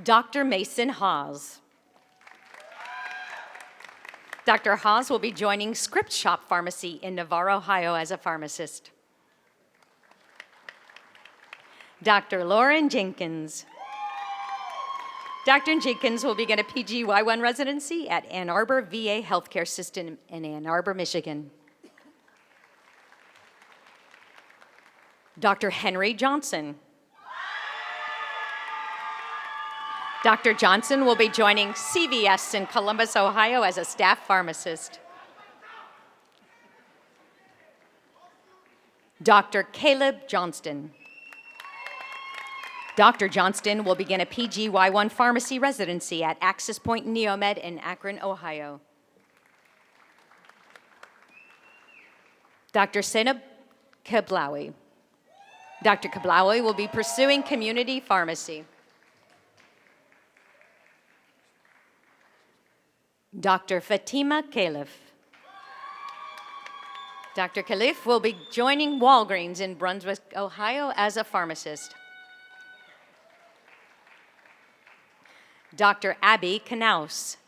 Speaker 6: Dr. Mason Haas. Dr. Haas will be joining Script Shop Pharmacy in Navarre, Ohio as a pharmacist. Dr. Lauren Jenkins. Dr. Jenkins will begin a PGY1 residency at Ann Arbor VA Healthcare System in Ann Arbor, Michigan. Dr. Henry Johnson. Dr. Johnson will be joining CVS in Columbus, Ohio as a staff pharmacist. Dr. Caleb Johnston. Dr. Johnston will begin a PGY1 pharmacy residency at Access Point NEOMED in Akron, Ohio. Dr. Senab Kablawi. Dr. Kablawi will be pursuing community pharmacy. Dr. Fatima Caliph. Dr. Caliph will be joining Walgreens in Brunswick, Ohio as a pharmacist. Dr. Abby Knaus.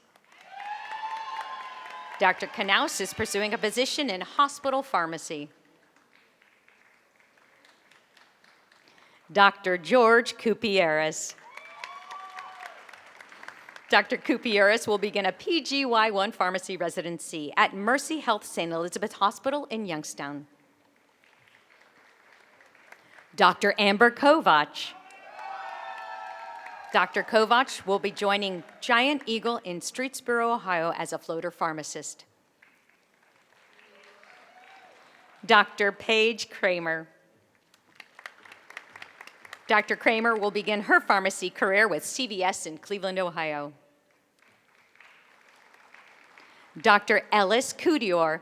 Speaker 6: Dr. Knaus is pursuing a position in hospital pharmacy. Dr. George Kupieras. Dr. Kupieras will begin a PGY1 pharmacy residency at Mercy Health St. Elizabeth Hospital in Youngstown. Dr. Amber Kovach. Dr. Kovach will be joining Giant Eagle in Streetsboro, Ohio as a floater pharmacist. Dr. Paige Kramer. Dr. Kramer will begin her pharmacy career with CVS in Cleveland, Ohio. Dr. Ellis Coudior.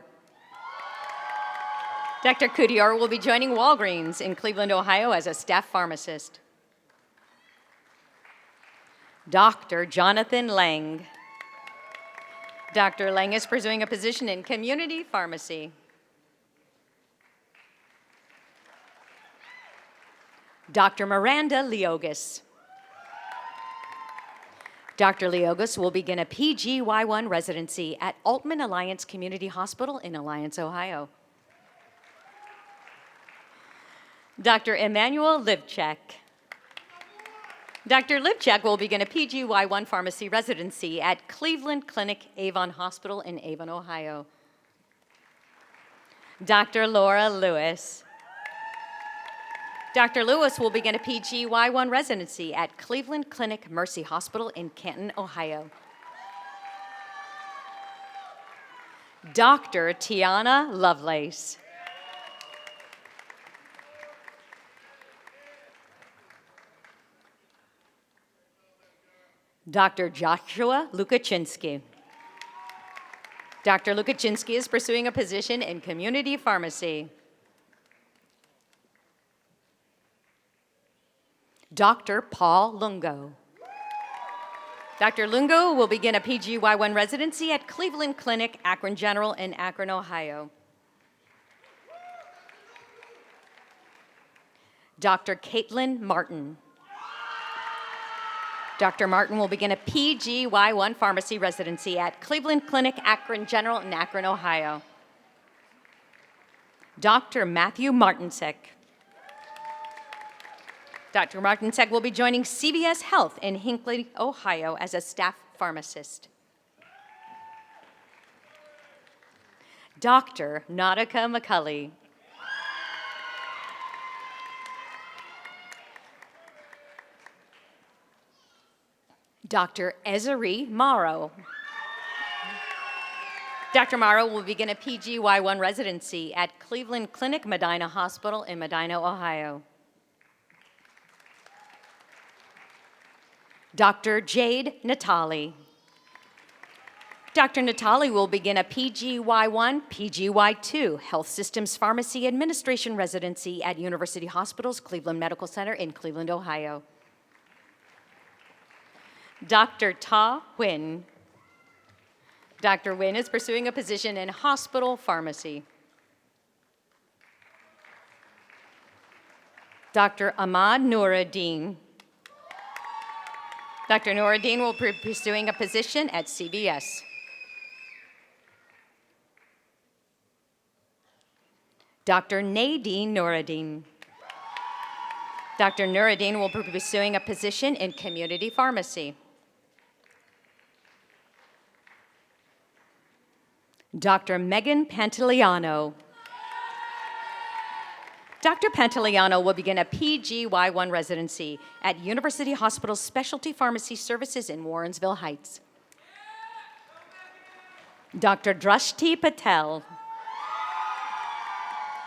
Speaker 6: Dr. Coudior will be joining Walgreens in Cleveland, Ohio as a staff pharmacist. Dr. Jonathan Lang. Dr. Lang is pursuing a position in community pharmacy. Dr. Miranda Leogas. Dr. Leogas will begin a PGY1 residency at Altman Alliance Community Hospital in Alliance, Ohio. Dr. Emmanuel Livchek. Dr. Lipchak will begin a PGY1 pharmacy residency at Cleveland Clinic Avon Hospital in Avon, Ohio. Dr. Laura Lewis. Dr. Lewis will begin a PGY1 residency at Cleveland Clinic Mercy Hospital in Canton, Ohio. Dr. Tiana Lovelace. Dr. Joshua Lukaczynski. Dr. Lukaczynski is pursuing a position in community pharmacy. Dr. Paul Lungo. Dr. Lungo will begin a PGY1 residency at Cleveland Clinic, Akron General in Akron, Ohio. Dr. Caitlin Martin. Dr. Martin will begin a PGY1 pharmacy residency at Cleveland Clinic, Akron General in Akron, Ohio. Dr. Matthew Martinsek. Dr. Martinsek will be joining CVS Health in Hinckley, Ohio as a staff pharmacist. Dr. Nautica McCulley. Dr. Ezeri Morrow. Dr. Morrow will begin a PGY1 residency at Cleveland Clinic Medina Hospital in Medina, Ohio. Dr. Jade Natali. Dr. Natali will begin a PGY1, PGY2 Health Systems Pharmacy Administration residency at University Hospitals Cleveland Medical Center in Cleveland, Ohio. Dr. Ta Nguyen. Dr. Nguyen is pursuing a position in hospital pharmacy. Dr. Ahmad Nuruddin. Dr. Nuruddin will be pursuing a position at CVS. Dr. Nadine Nuruddin. Dr. Nuruddin will be pursuing a position in community pharmacy. Dr. Megan Pantaleano. Dr. Pantaleano will begin a PGY1 residency at University Hospital Specialty Pharmacy Services in Warrensville Heights. Dr. Drashti Patel.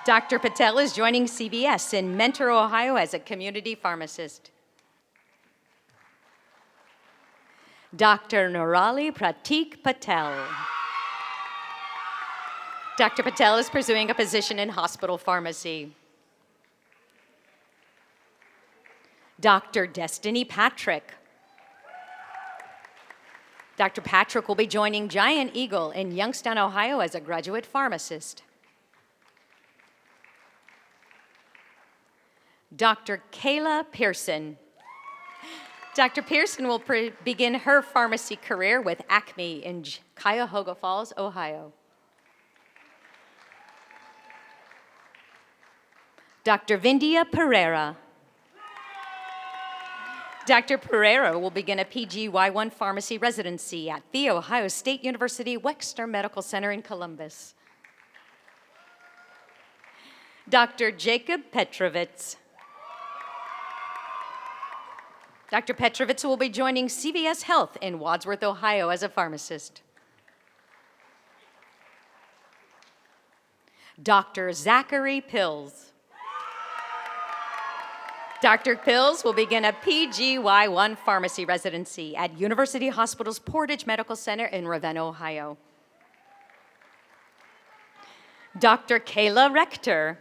Speaker 6: Dr. Patel is joining CVS in Mentor, Ohio as a community pharmacist. Dr. Nurali Pratik Patel. Dr. Patel is pursuing a position in hospital pharmacy. Dr. Destiny Patrick. Dr. Patrick will be joining Giant Eagle in Youngstown, Ohio as a graduate pharmacist. Dr. Kayla Pearson. Dr. Pearson will begin her pharmacy career with Acme in Cuyahoga Falls, Ohio. Dr. Vindia Pereira. Dr. Pereira will begin a PGY1 pharmacy residency at The Ohio State University Wexner Medical Center in Columbus. Dr. Jacob Petrovitz. Dr. Petrovitz will be joining CVS Health in Wadsworth, Ohio as a pharmacist. Dr. Zachary Pills. Dr. Pills will begin a PGY1 pharmacy residency at University Hospital's Portage Medical Center in Ravenna, Ohio. Dr. Kayla Rector.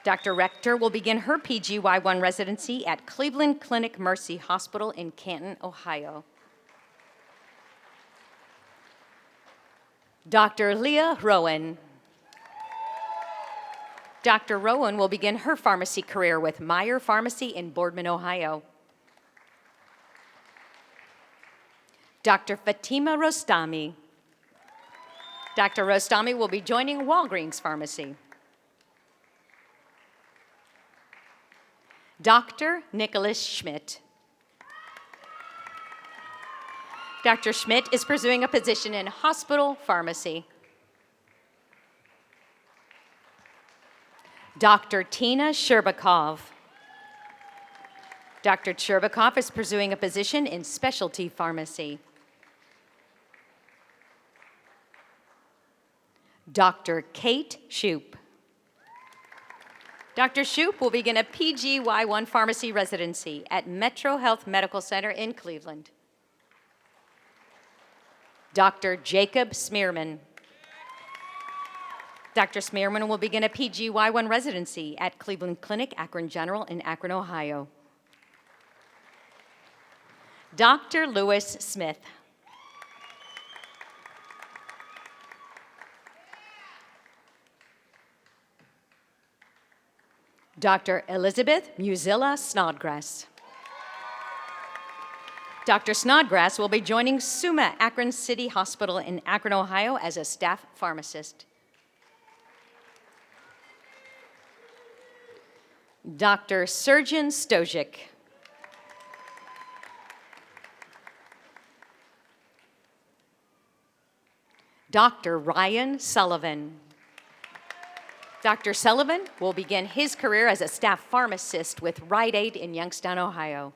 Speaker 6: Dr. Rector will begin her PGY1 residency at Cleveland Clinic Mercy Hospital in Canton, Ohio. Dr. Leah Rowan. Dr. Rowan will begin her pharmacy career with Meyer Pharmacy in Boardman, Ohio. Dr. Fatima Rostami. Dr. Rostami will be joining Walgreens Pharmacy. Dr. Nicholas Schmidt. Dr. Schmidt is pursuing a position in hospital pharmacy. Dr. Tina Sherbakov. Dr. Sherbakov is pursuing a position in specialty pharmacy. Dr. Kate Shoup. Dr. Shoup will begin a PGY1 pharmacy residency at Metro Health Medical Center in Cleveland. Dr. Jacob Smearman. Dr. Smearman will begin a PGY1 residency at Cleveland Clinic, Akron General in Akron, Ohio. Dr. Lewis Smith. Dr. Elizabeth Musilla Snodgrass. Dr. Snodgrass will be joining SUMA Akron City Hospital in Akron, Ohio as a staff pharmacist. Dr. Sergeant Stojic. Dr. Ryan Sullivan. Dr. Sullivan will begin his career as a staff pharmacist with Rite Aid in Youngstown, Ohio.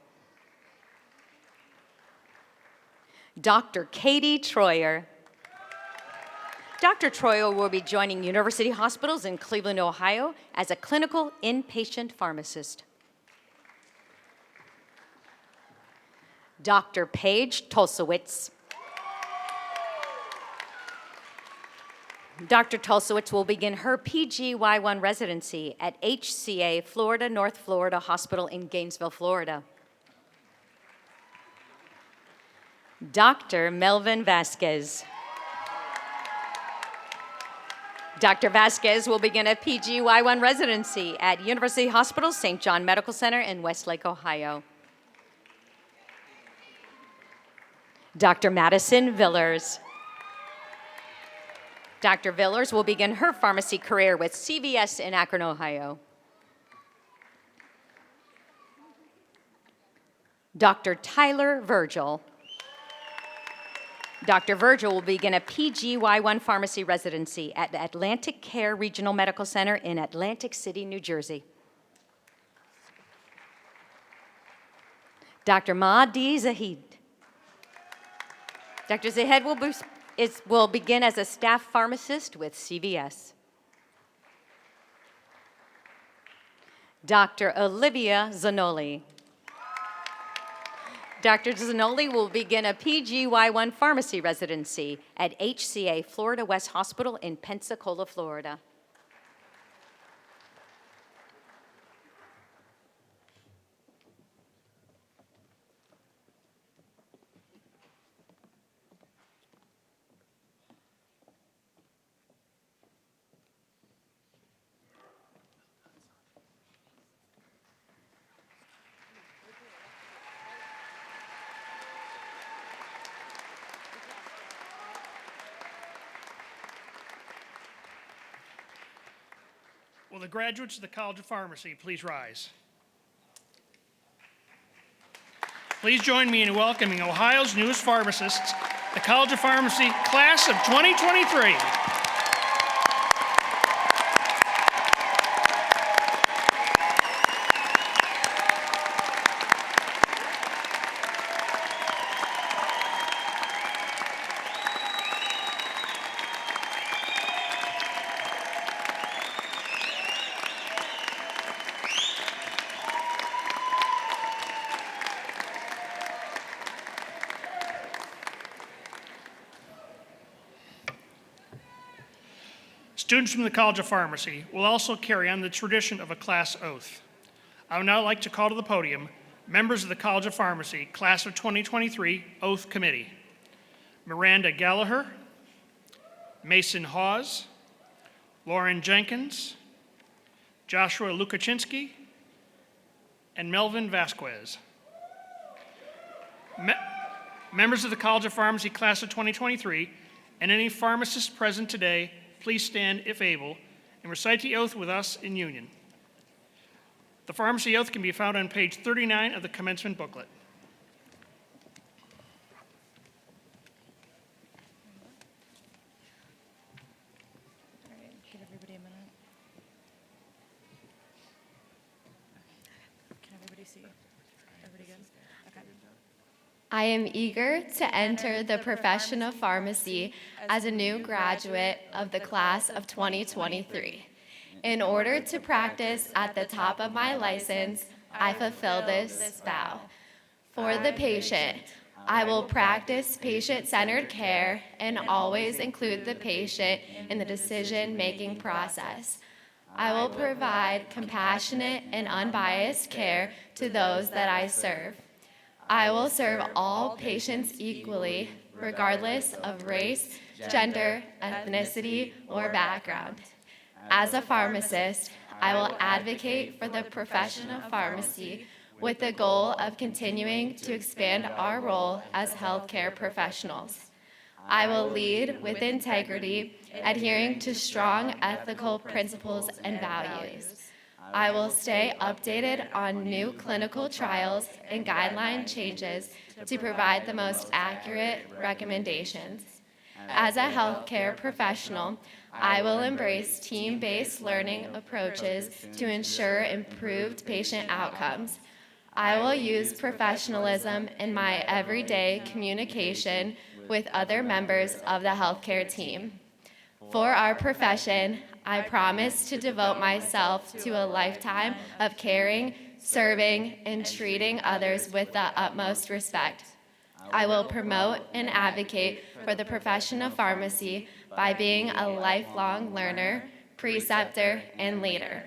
Speaker 6: Dr. Katie Troyer. Dr. Troyer will be joining University Hospitals in Cleveland, Ohio as a clinical inpatient pharmacist. Dr. Paige Tolsowitz. Dr. Tolsowitz will begin her PGY1 residency at HCA Florida North Florida Hospital in Gainesville, Florida. Dr. Melvin Vasquez. Dr. Vasquez will begin a PGY1 residency at University Hospital St. John Medical Center in Westlake, Ohio. Dr. Madison Villers. Dr. Villers will begin her pharmacy career with CVS in Akron, Ohio. Dr. Tyler Virgil. Dr. Virgil will begin a PGY1 pharmacy residency at Atlantic Care Regional Medical Center in Atlantic City, New Jersey. Dr. Mahdi Zahid. Dr. Zahid will begin as a staff pharmacist with CVS. Dr. Olivia Zanoli. Dr. Zanoli will begin a PGY1 pharmacy residency at HCA Florida West Hospital in Pensacola, Florida.
Speaker 8: Will the graduates of the College of Pharmacy please rise? Please join me in welcoming Ohio's newest pharmacists, the College of Pharmacy Class of 2023. Students from the College of Pharmacy will also carry on the tradition of a class oath. I would now like to call to the podium members of the College of Pharmacy Class of 2023 Oath Committee. Miranda Gallagher, Mason Hawes, Lauren Jenkins, Joshua Lukaczynski, and Melvin Vasquez. Members of the College of Pharmacy Class of 2023 and any pharmacists present today, please stand if able and recite the oath with us in union. The pharmacy oath can be found on page 39 of the commencement booklet.
Speaker 1: Give everybody a minute. Can everybody see? Everybody good? Okay.
Speaker 9: I am eager to enter the profession of pharmacy as a new graduate of the class of 2023. In order to practice at the top of my license, I fulfill this vow. For the patient, I will practice patient-centered care and always include the patient in the decision-making process. I will provide compassionate and unbiased care to those that I serve. I will serve all patients equally, regardless of race, gender, ethnicity, or background. As a pharmacist, I will advocate for the profession of pharmacy with the goal of continuing to expand our role as healthcare professionals. I will lead with integrity, adhering to strong ethical principles and values. I will stay updated on new clinical trials and guideline changes to provide the most accurate recommendations. As a healthcare professional, I will embrace team-based learning approaches to ensure improved patient outcomes. I will use professionalism in my everyday communication with other members of the healthcare team. For our profession, I promise to devote myself to a lifetime of caring, serving, and treating others with the utmost respect. I will promote and advocate for the profession of pharmacy by being a lifelong learner, preceptor, and leader.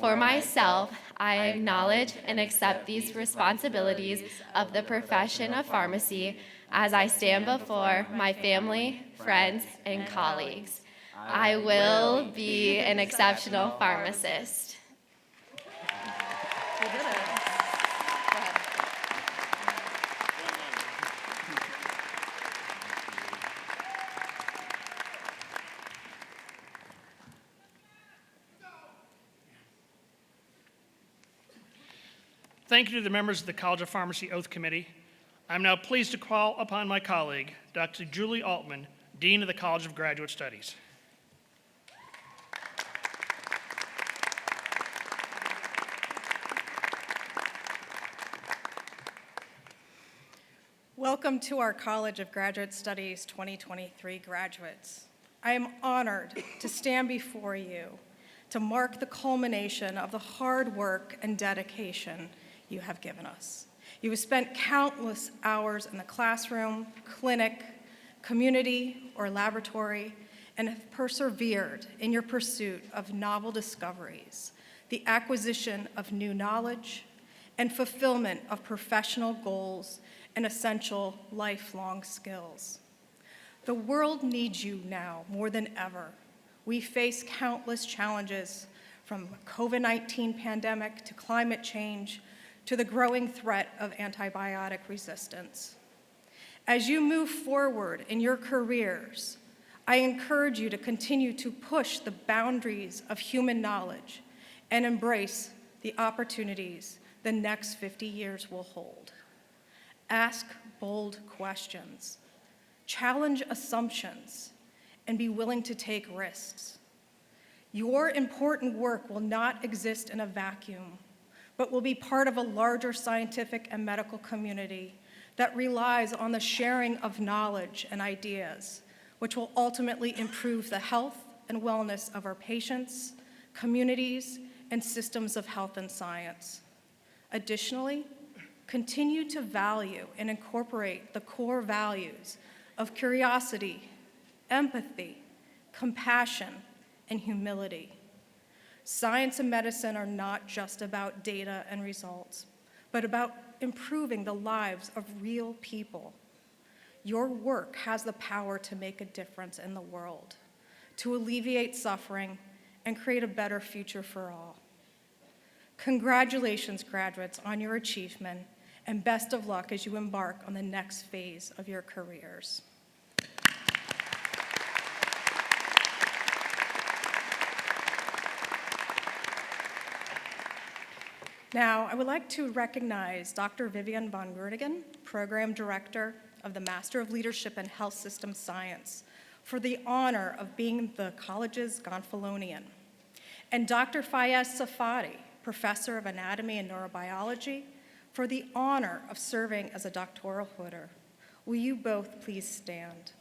Speaker 9: For myself, I acknowledge and accept these responsibilities of the profession of pharmacy as I stand before my family, friends, and colleagues. I will be an exceptional pharmacist.
Speaker 1: We did it. Go ahead.
Speaker 8: Thank you to the members of the College of Pharmacy Oath Committee. I'm now pleased to call upon my colleague, Dr. Julie Altman, Dean of the College of Graduate Studies.
Speaker 10: Welcome to our College of Graduate Studies 2023 graduates. I am honored to stand before you to mark the culmination of the hard work and dedication you have given us. You have spent countless hours in the classroom, clinic, community, or laboratory, and have persevered in your pursuit of novel discoveries, the acquisition of new knowledge, and fulfillment of professional goals and essential lifelong skills. The world needs you now more than ever. We face countless challenges, from COVID-19 pandemic to climate change to the growing threat of antibiotic resistance. As you move forward in your careers, I encourage you to continue to push the boundaries of human knowledge and embrace the opportunities the next 50 years will hold. Ask bold questions, challenge assumptions, and be willing to take risks. Your important work will not exist in a vacuum, but will be part of a larger scientific and medical community that relies on the sharing of knowledge and ideas, which will ultimately improve the health and wellness of our patients, communities, and systems of health and science. Additionally, continue to value and incorporate the core values of curiosity, empathy, compassion, and humility. Science and medicine are not just about data and results, but about improving the lives of real people. Your work has the power to make a difference in the world, to alleviate suffering, and create a better future for all. Congratulations, graduates, on your achievement, and best of luck as you embark on the next phase of your careers. Now, I would like to recognize Dr. Vivian von Groningen, Program Director of the Master of Leadership in Health System Science, for the honor of being the college's Gonfalonian, and Dr. Fayez Safadi, Professor of Anatomy and Neurobiology, for the honor of serving as a doctoral footer. Will you both please stand?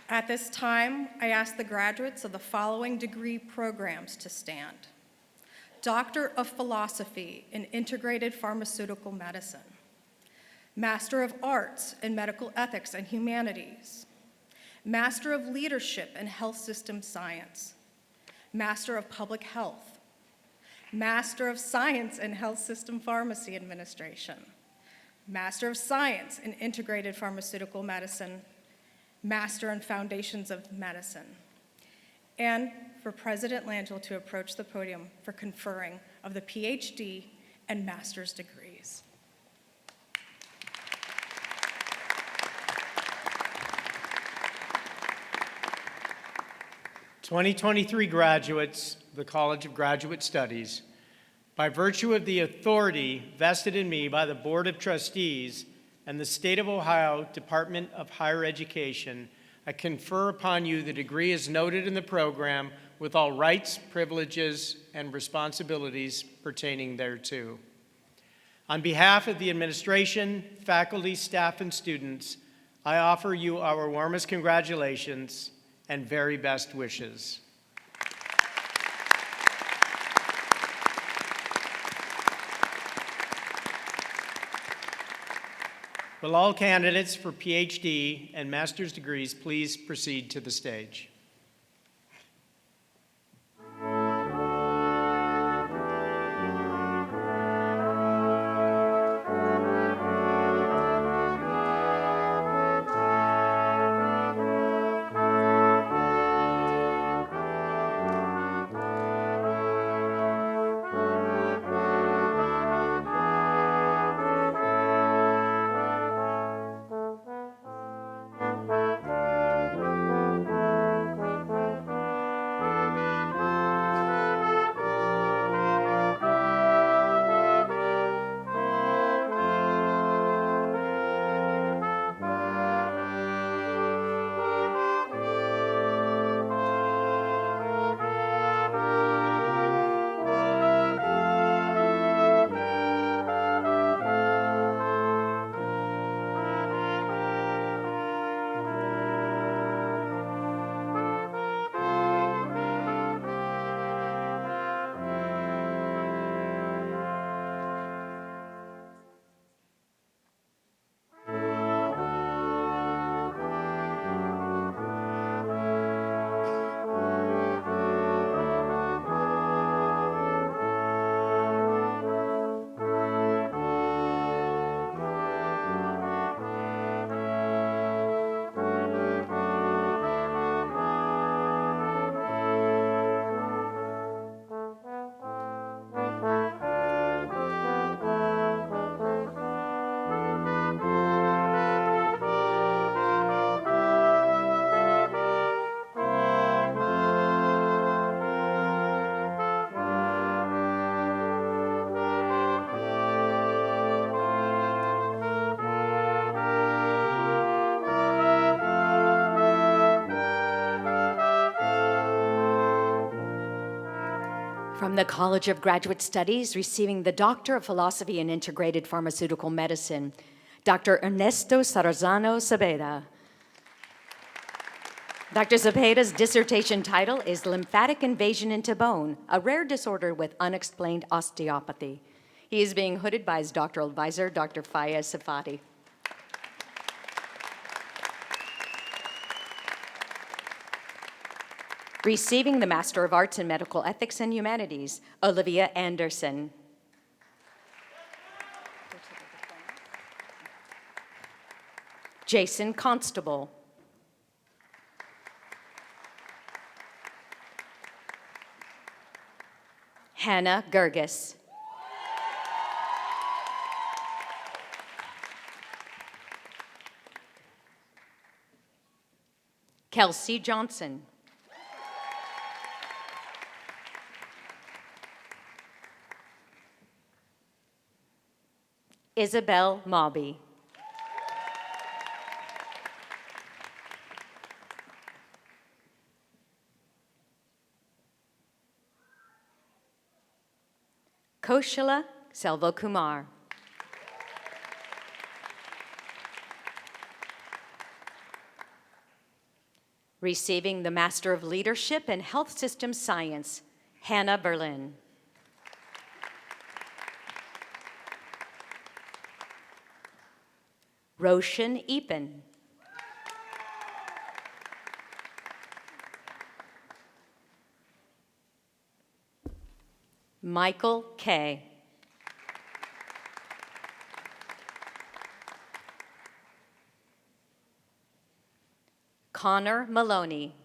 Speaker 10: At this time, I ask the graduates of the following degree programs to stand. Doctor of Philosophy in Integrated Pharmaceutical Medicine, Master of Arts in Medical Ethics and Humanities, Master of Leadership in Health System Science, Master of Public Health, Master of Science in Health System Pharmacy Administration, Master of Science in Integrated Pharmaceutical Medicine, Master in Foundations of Medicine, and for President Langell to approach the podium for conferring of the PhD and master's degrees.
Speaker 2: "2023 graduates of the College of Graduate Studies, by virtue of the authority vested in me by the Board of Trustees and the State of Ohio Department of Higher Education, I confer upon you the degree as noted in the program with all rights, privileges, and responsibilities pertaining thereto. On behalf of the administration, faculty, staff, and students, I offer you our warmest congratulations and very best wishes. Will all candidates for PhD and master's degrees please proceed to the stage?
Speaker 6: From the College of Graduate Studies, receiving the Doctor of Philosophy in Integrated Pharmaceutical Medicine, Dr. Ernesto Sarazano Cepeda. Dr. Cepeda's dissertation title is Lymphatic Invasion into Bone, a rare disorder with unexplained osteopathy. He is being hooded by his doctoral advisor, Dr. Fayez Safadi. Receiving the Master of Arts in Medical Ethics and Humanities, Olivia Anderson. Jason Constable. Hannah Gerges. Kelsey Johnson. Isabel Mobby. Koshila Selvakumar. Receiving the Master of Leadership in Health Systems Science, Hannah Berlin. Roshan Epen. Michael K. Connor Maloney.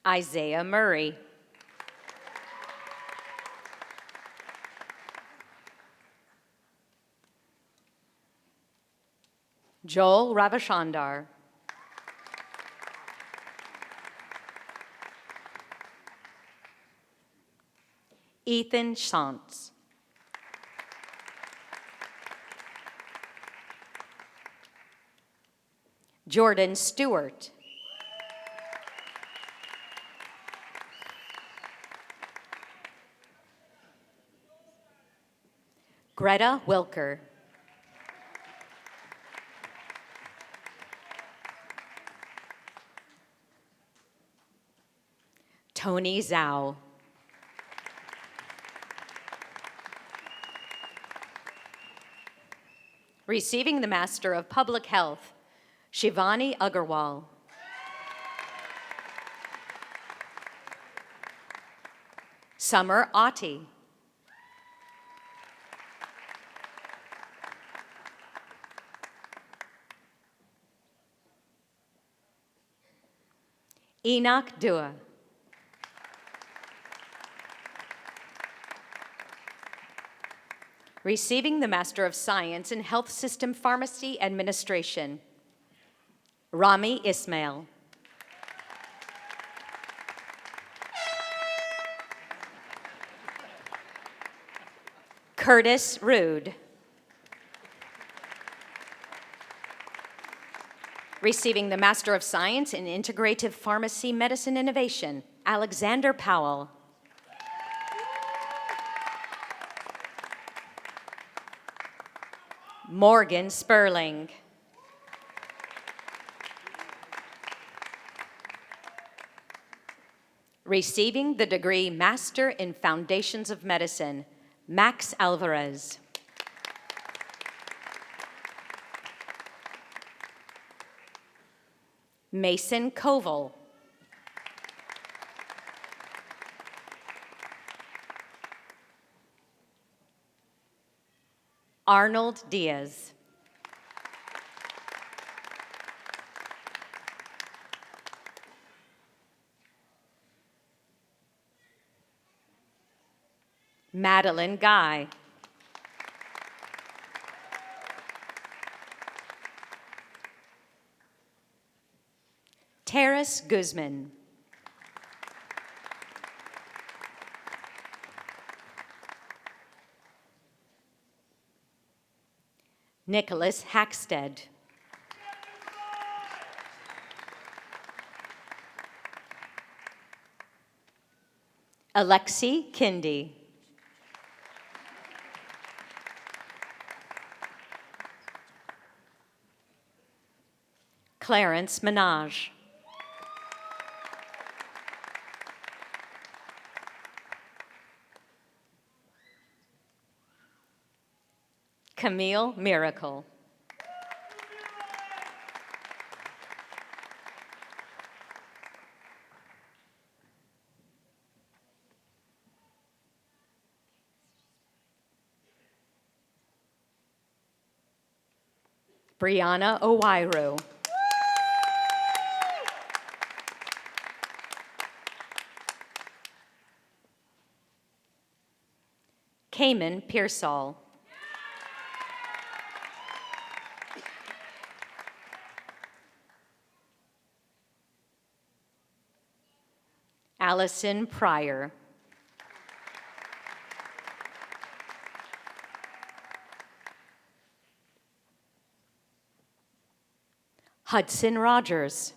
Speaker 6: Isaiah Murray. Joel Ravichandar. Ethan Shantz. Jordan Stewart. Greta Wilker. Tony Zhao. Receiving the Master of Public Health, Shivani Agarwal. Summer Ati. Enoch Dua. Receiving the Master of Science in Health System Pharmacy Administration, Rami Ismail. Curtis Rude. Receiving the Master of Science in Integrative Pharmacy Medicine Innovation, Alexander Powell. Morgan Sperling. Receiving the degree Master in Foundations of Medicine, Max Alvarez. Mason Koval. Arnold Diaz. Madeline Guy. Terrace Guzman. Nicholas Hackstead. Alexi Kindy. Clarence Minaj. Camille Miracle. Brianna Owairu. Cayman Pearsall. Allison Pryor. Hudson Rogers.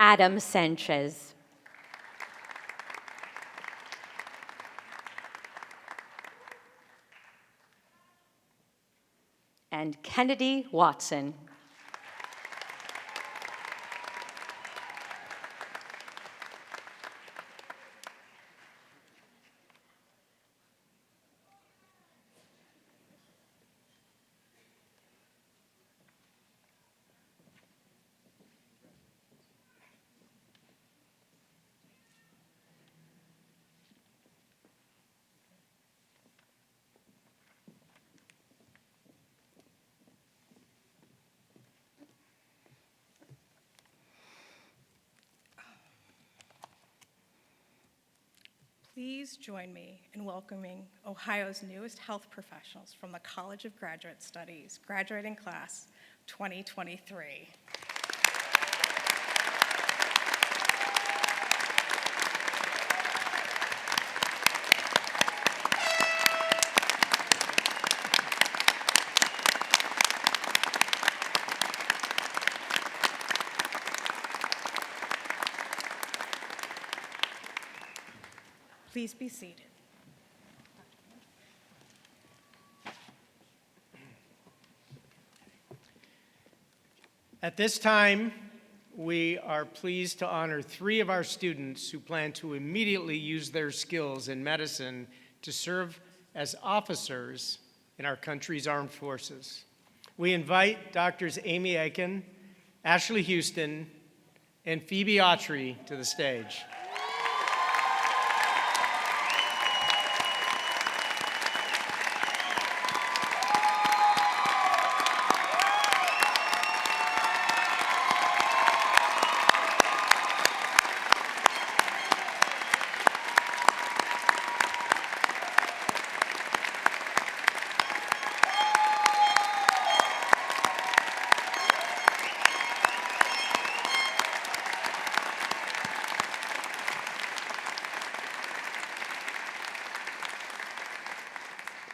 Speaker 6: Adam Sanchez. And Kennedy Watson.
Speaker 10: Please join me in welcoming Ohio's newest health professionals from the College of Graduate Studies, graduating class 2023. Please be seated.
Speaker 2: At this time, we are pleased to honor 3 of our students who plan to immediately use their skills in medicine to serve as officers in our country's armed forces. We invite Doctors Amy Aiken, Ashley Houston, and Phoebe Autry to the stage.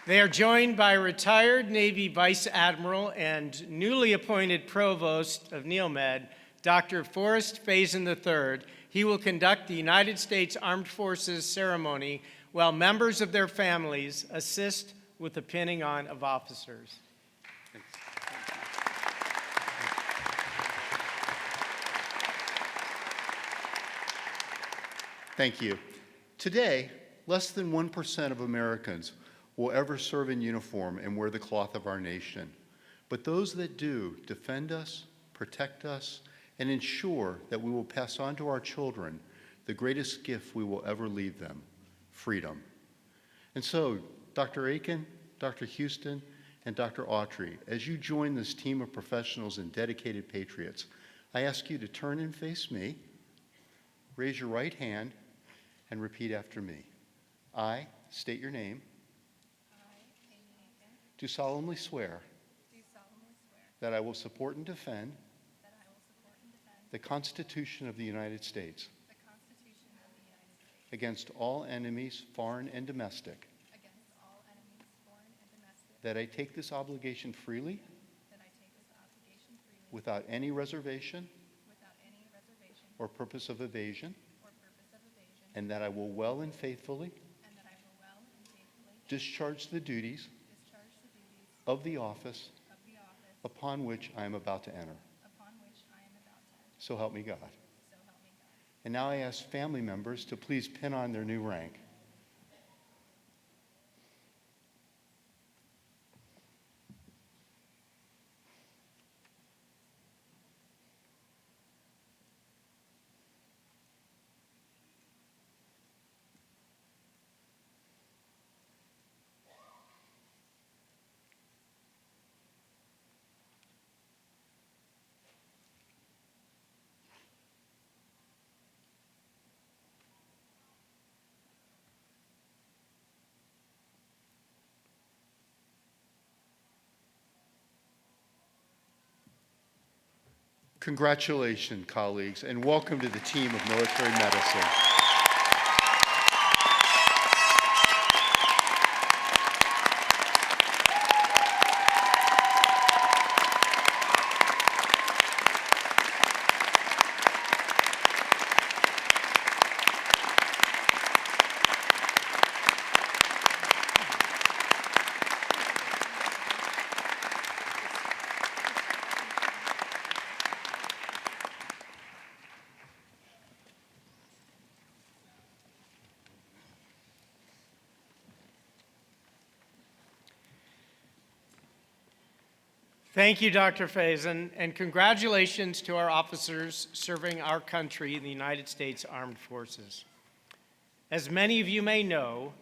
Speaker 2: They are joined by retired Navy Vice Admiral and newly appointed Provost of NEOMED, Dr. Forrest Faison III. He will conduct the United States Armed Forces ceremony while members of their families assist with the pinning on of officers.
Speaker 11: Thank you. Today, less than 1% of Americans will ever serve in uniform and wear the cloth of our nation. But those that do defend us, protect us, and ensure that we will pass on to our children the greatest gift we will ever leave them, freedom. And so, Dr. Aiken, Dr. Houston, and Dr. Autry, as you join this team of professionals and dedicated patriots, I ask you to turn and face me, raise your right hand, and repeat after me. I state your name. Do solemnly swear that I will support and defend the Constitution of the United States against all enemies, foreign and domestic, that I take this obligation freely without any reservation or purpose of evasion, and that I will well and faithfully discharge the duties of the office upon which I am about to enter. So help me God. And now I ask family members to please pin on their new rank. Congratulations, colleagues, and welcome to the team of military medicine.
Speaker 2: Thank you, Dr. Faison, and congratulations to our officers serving our country in the United States Armed Forces. As many of you may know,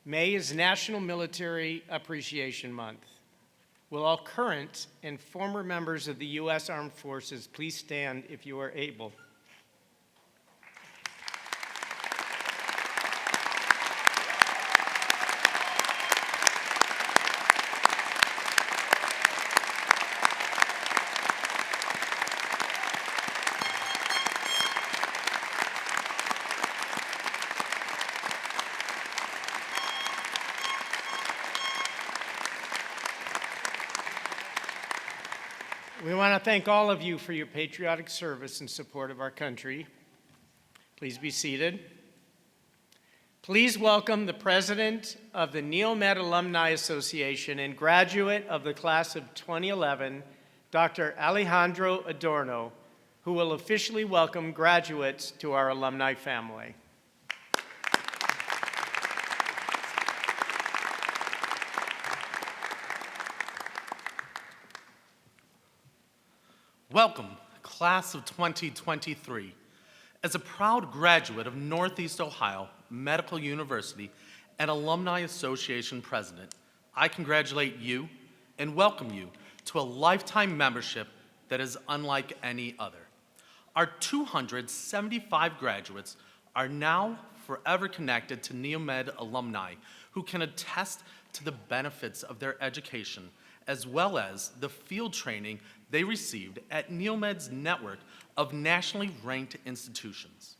Speaker 2: May is National Military Appreciation Month. Will all current and former members of the U.S. Armed Forces please stand if you are able? We want to thank all of you for your patriotic service and support of our country. Please be seated. Please welcome the president of the NEOMED Alumni Association and graduate of the class of 2011, Dr. Alejandro Adorno, who will officially welcome graduates to our alumni family.
Speaker 12: Welcome, class of 2023. As a proud graduate of Northeast Ohio Medical University and Alumni Association president, I congratulate you and welcome you to a lifetime membership that is unlike any other. Our 275 graduates are now forever connected to NEOMED alumni who can attest to the benefits of their education as well as the field training they received at NEOMED's network of nationally ranked institutions.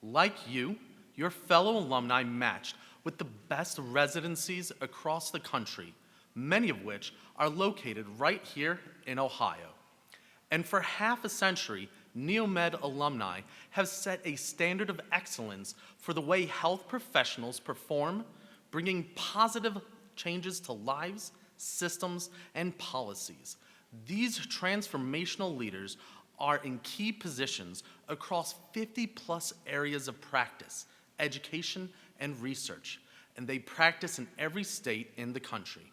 Speaker 12: Like you, your fellow alumni matched with the best residencies across the country, many of which are located right here in Ohio. And for half a century, NEOMED alumni have set a standard of excellence for the way health professionals perform, bringing positive changes to lives, systems, and policies. These transformational leaders are in key positions across 50+ areas of practice, education, and research, and they practice in every state in the country.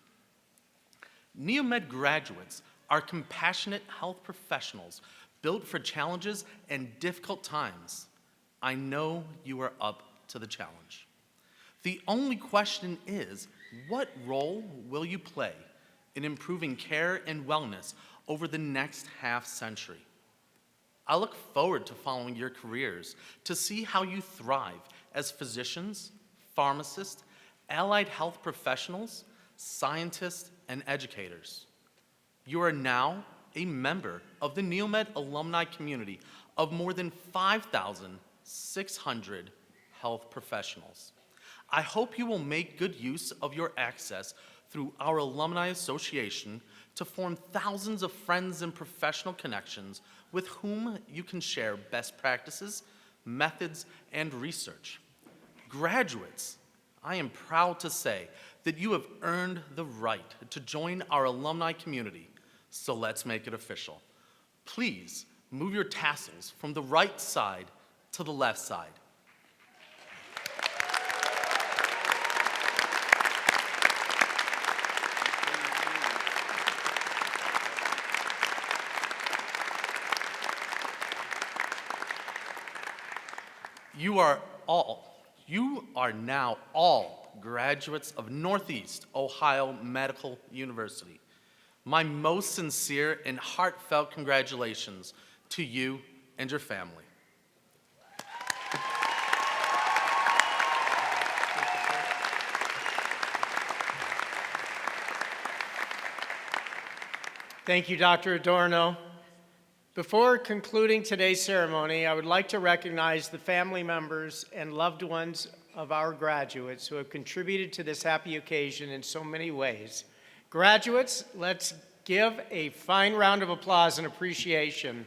Speaker 12: NEOMED graduates are compassionate health professionals built for challenges and difficult times. I know you are up to the challenge. The only question is, what role will you play in improving care and wellness over the next half century? I look forward to following your careers to see how you thrive as physicians, pharmacists, allied health professionals, scientists, and educators. You are now a member of the NEOMED alumni community of more than 5,600 health professionals. I hope you will make good use of your access through our Alumni Association to form thousands of friends and professional connections with whom you can share best practices, methods, and research. Graduates, I am proud to say that you have earned the right to join our alumni community, so let's make it official. Please move your tassels from the right side to the left side. You are now all graduates of Northeast Ohio Medical University. My most sincere and heartfelt congratulations to you and your family.
Speaker 2: Thank you, Dr. Adorno. Before concluding today's ceremony, I would like to recognize the family members and loved ones of our graduates who have contributed to this happy occasion in so many ways. Graduates, let's give a fine round of applause and appreciation.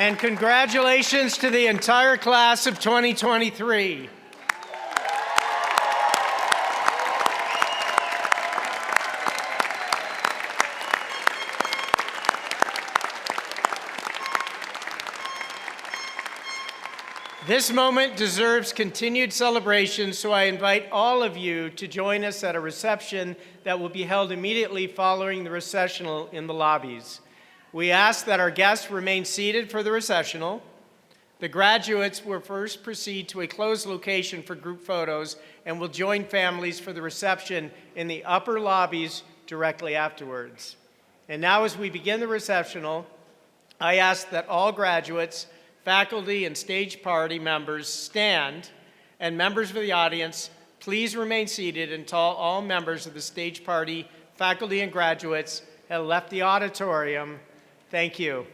Speaker 2: And congratulations to the entire class of 2023. This moment deserves continued celebration, so I invite all of you to join us at a reception that will be held immediately following the recessional in the lobbies. We ask that our guests remain seated for the recessional. The graduates will first proceed to a closed location for group photos and will join families for the reception in the upper lobbies directly afterwards. And now as we begin the recepsional, I ask that all graduates, faculty, and stage party members stand, and members of the audience, please remain seated until all members of the stage party, faculty, and graduates have left the auditorium. Thank you.